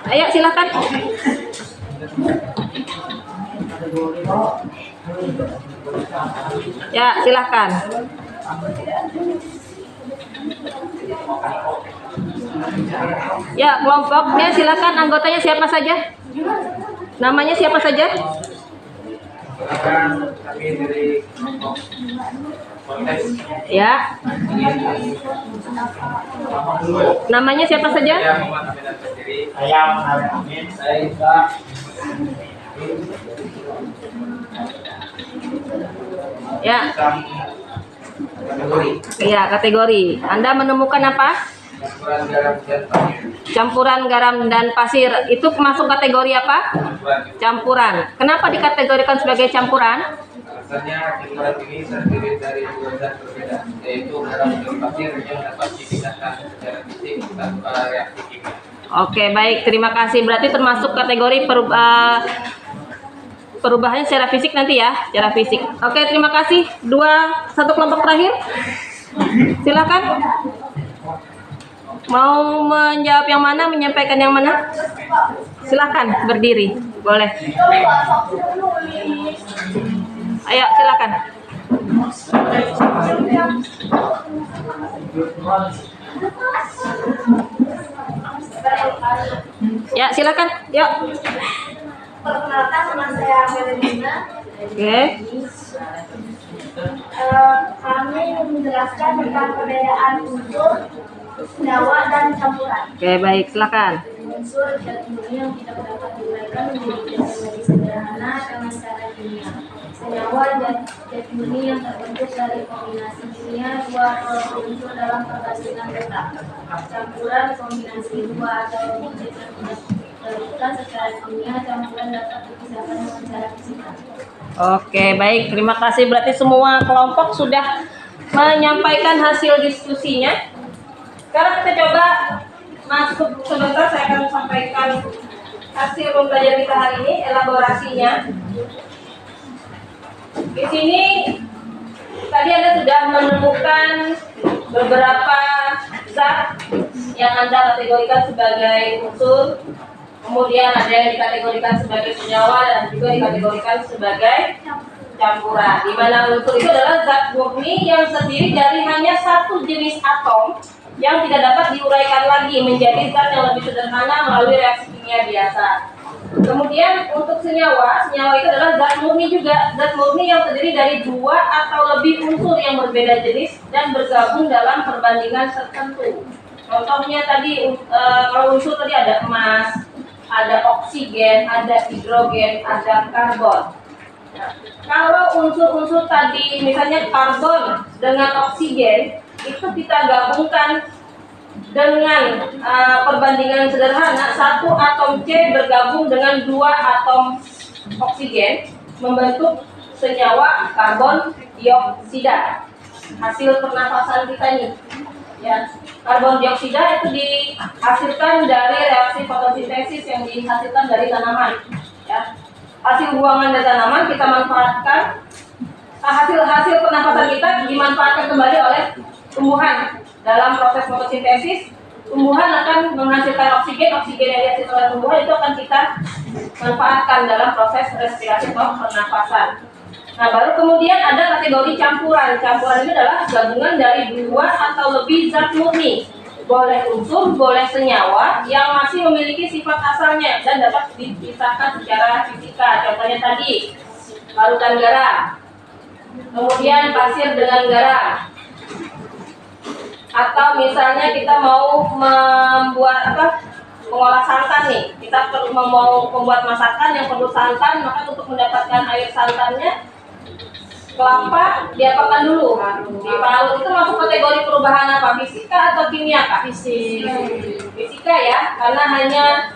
Ayo silahkan. Ya silahkan. Ya, kelompoknya silakan, anggotanya siapa saja? Namanya siapa saja? Kami dari kelompok kontes. Ya. Namanya siapa saja? Saya Muhammad Amin Al-Basiri. Saya Muhammad Amin. Saya Isa. Ya. Kategori Ya, kategori. Anda menemukan apa? campuran garam dan pasir. Campuran garam dan pasir. Itu masuk kategori apa? Campuran. Kenapa dikategorikan sebagai campuran? Alasannya campuran ini terdiri dari dua zat berbeda, yaitu garam dan pasir yang dapat dipindahkan secara fisik tanpa reaksi kimia. Oke, baik. Terima kasih. Berarti termasuk kategori perubahannya secara fisik nanti ya, secara fisik. Oke, terima kasih. Satu kelompok terakhir. Silakan. Mau menjawab yang mana, menyampaikan yang mana? Silakan berdiri, boleh. Ayo, silakan. Ya, silakan. Yuk. Perkenalkan, nama saya Melina. Oke. Kami menjelaskan tentang perbedaan unsur, senyawa, dan campuran. Oke, baik, silakan. Unsur zat kimia yang tidak dapat diuraikan menjadi sederhana dengan cara kimia. Senyawa zat kimia yang terbentuk dari kombinasi kimia dua atau lebih unsur dalam perbandingan tetap. Campuran kombinasi dua atau lebih unsur yang tidak terbentuk secara kimia. Campuran dapat dipisahkan dengan cara fisika. Oke, baik. Terima kasih. Berarti semua kelompok sudah menyampaikan hasil diskusinya. Sekarang kita coba masuk sebentar. Saya akan sampaikan hasil pembelajaran kita hari ini, elaborasinya. Di sini tadi Anda sudah menemukan beberapa zat yang Anda kategorikan sebagai unsur. Kemudian ada yang dikategorikan sebagai senyawa dan juga dikategorikan sebagai campuran. Di mana unsur itu adalah zat murni yang terdiri dari hanya satu jenis atom yang tidak dapat diuraikan lagi menjadi zat yang lebih sederhana melalui reaksi kimia biasa. Kemudian untuk senyawa itu adalah zat murni juga, zat murni yang terdiri dari dua atau lebih unsur yang berbeda jenis dan bergabung dalam perbandingan tertentu. Contohnya tadi kalau unsur tadi ada emas, ada oksigen, ada hidrogen, ada karbon. Nah, kalau unsur-unsur tadi misalnya karbon dengan oksigen itu kita gabungkan dengan perbandingan sederhana, satu atom C bergabung dengan dua atom oksigen membentuk senyawa karbon dioksida. Hasil pernafasan kita ini, ya, karbon dioksida itu dihasilkan dari reaksi fotosintesis yang dihasilkan dari tanaman. Ya, hasil buangan dari tanaman kita manfaatkan, hasil pernafasan kita dimanfaatkan kembali oleh tumbuhan. Dalam proses fotosintesis, tumbuhan akan menghasilkan oksigen yang dihasilkan oleh tumbuhan itu akan kita manfaatkan dalam proses respirasi atau pernafasan. Nah, baru kemudian ada kategori campuran. Campuran itu adalah gabungan dari dua atau lebih zat murni, boleh unsur, boleh senyawa yang masih memiliki sifat asalnya dan dapat dipisahkan secara fisika. Contohnya tadi parutan garam, kemudian pasir dengan garam. Atau misalnya kita mau membuat mengolah santan nih, kita perlu mau membuat masakan yang perlu santan, maka untuk mendapatkan air santannya kelapa diapakan dulu, diparut. Itu masuk kategori perubahan apa? Fisika atau kimia, Kak? Fisika ya, karena hanya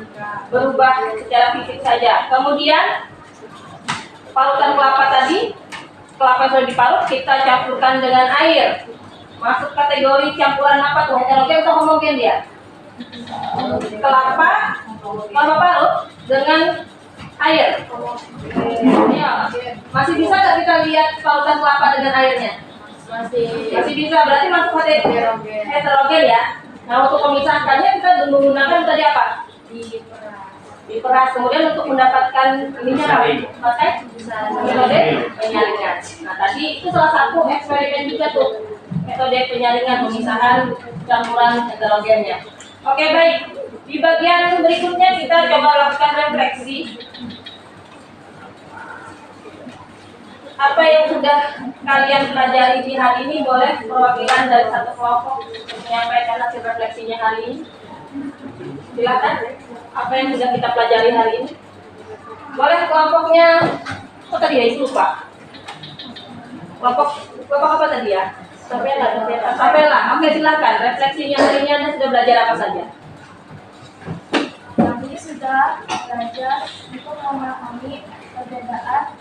berubah secara fisik saja. Kemudian parutan kelapa tadi, kelapa yang sudah diparut kita campurkan dengan air. Masuk kategori campuran apa tuh? Heterogen atau homogen dia? Kelapa parut dengan air. Ya. Masih bisa nggak kita lihat parutan kelapa dengan airnya? Masih bisa. Berarti masuk kategori heterogen ya. Nah, untuk memisahkannya kita menggunakan tadi apa? Diperas. Kemudian untuk mendapatkan ininya pakai metode penyaringan. Nah, tadi itu salah satu eksperimen juga tuh, metode penyaringan, pemisahan campuran heterogennya. Oke, baik. Di bagian berikutnya kita coba lakukan refleksi. Apa yang sudah kalian pelajari di hari ini, boleh perwakilan dari satu kelompok menyampaikan hasil refleksinya hari ini. Silakan. Apa yang sudah kita pelajari hari ini? Boleh kelompoknya. Apa tadi ya? Itu lupa. Kelompok apa tadi ya? Tapela. Oke, silakan. Refleksinya hari ini Anda sudah belajar apa saja? Kami sudah belajar untuk memahami perbedaan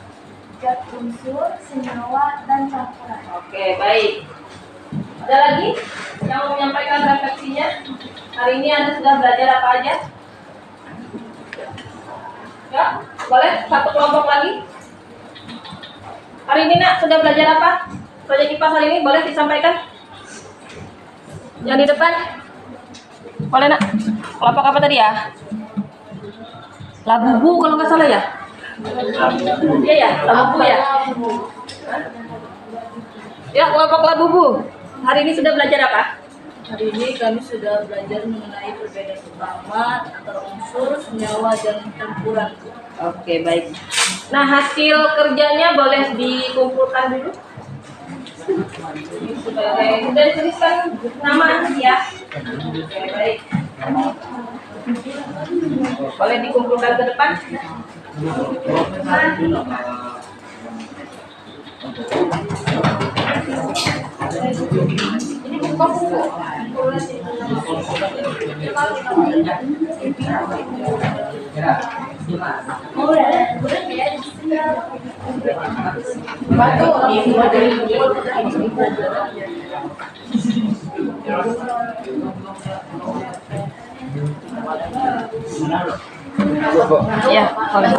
zat unsur, senyawa, dan campuran. Oke, baik. Ada lagi yang mau menyampaikan refleksinya? Hari ini Anda sudah belajar apa aja? Ya, boleh satu kelompok lagi? Hari ini Nak sudah belajar apa? Proyek IPAS hari ini boleh disampaikan? Yang di depan? Boleh Nak? Kelompok apa tadi ya? Labubu kalau nggak salah ya? Iya ya, Labubu ya? Ya, kelompok Labubu. Hari ini sudah belajar apa? Hari ini kami sudah belajar mengenai perbedaan utama antara unsur, senyawa, dan campuran. Oke, baik. Nah, hasil kerjanya boleh dikumpulkan dulu. Dan tuliskan nama ya. Oke, baik. Boleh dikumpulkan ke depan. Ini buku. Ya, boleh.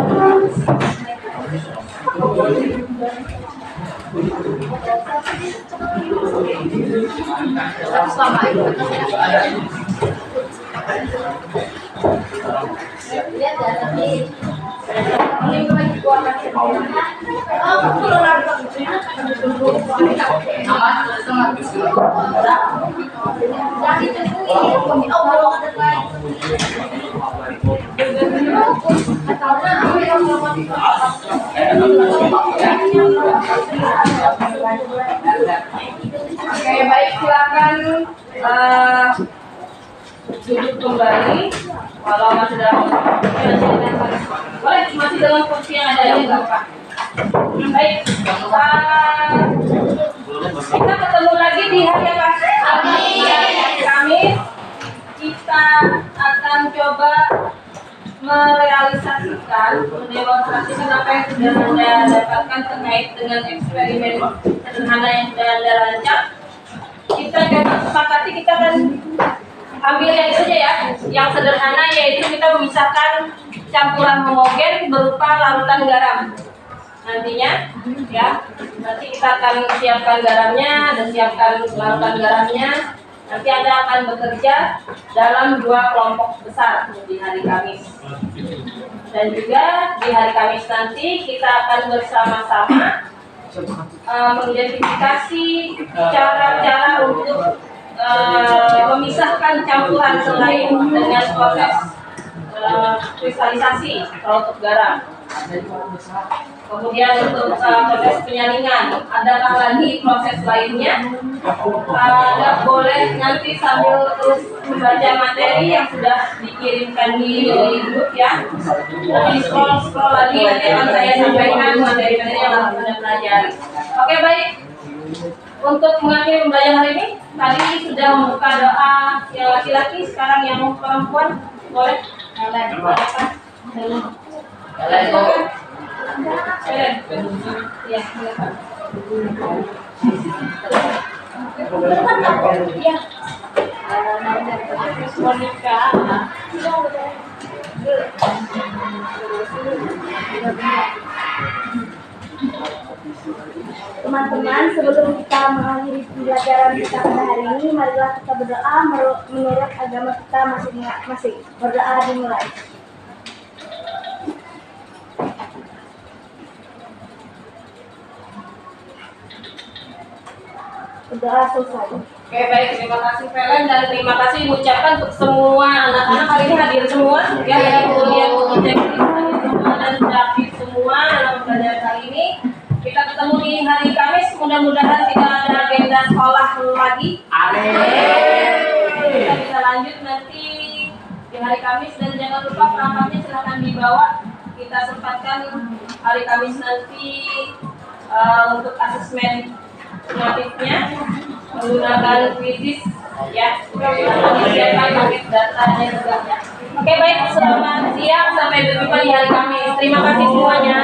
Oke, baik, silakan duduk kembali. Kalau masih dalam boleh masih dalam kursi yang ada di belakang. Baik, kita ketemu lagi di hari apa? Kamis. Kita akan coba merealisasikan, mendemonstrasikan apa yang sudah Anda dapatkan terkait dengan eksperimen sederhana yang sudah Anda rancang. Kita coba sepakati, kita akan ambil yang saja ya, yang sederhana, yaitu kita memisahkan campuran homogen berupa larutan garam. Nantinya ya, nanti kita akan siapkan garamnya dan siapkan larutan garamnya. Nanti Anda akan bekerja dalam 2 kelompok besar di hari Kamis. Dan juga di hari Kamis nanti kita akan bersama-sama mengidentifikasi cara-cara untuk memisahkan campuran selain dengan proses kristalisasi kalau untuk garam. Kemudian untuk proses penyaringan, adakah lagi proses lainnya? Anda boleh nanti sambil terus membaca materi yang sudah dikirimkan di grup ya. Nanti scroll lagi, nanti akan saya sampaikan materi-materi yang Anda pelajari. Oke, baik. Untuk mengakhiri pembelajaran hari ini, tadi sudah membuka doa yang laki-laki, sekarang yang perempuan boleh. Ya, silakan. Monica. Teman-teman, sebelum kita mengakhiri pembelajaran kita pada hari ini, marilah kita berdoa menurut agama kita masing-masing. Berdoa dimulai. Berdoa selesai. Oke baik, terima kasih Velen dan terima kasih diucapkan untuk semua anak-anak hari ini hadir semua ya, kemudian untuk hadir semua dan David semua dalam pembelajaran kali ini. Kita ketemu di hari Kamis, mudah-mudahan tidak ada agenda sekolah lagi. Amin. Kita bisa lanjut nanti di hari Kamis dan jangan lupa perangkatnya silahkan dibawa. Kita sempatkan hari Kamis nanti untuk asesmen sumatifnya menggunakan quizzes ya, disiapkan paket datanya juga ya. Oke baik, selamat siang, sampai berjumpa di hari Kamis. Terima kasih semuanya.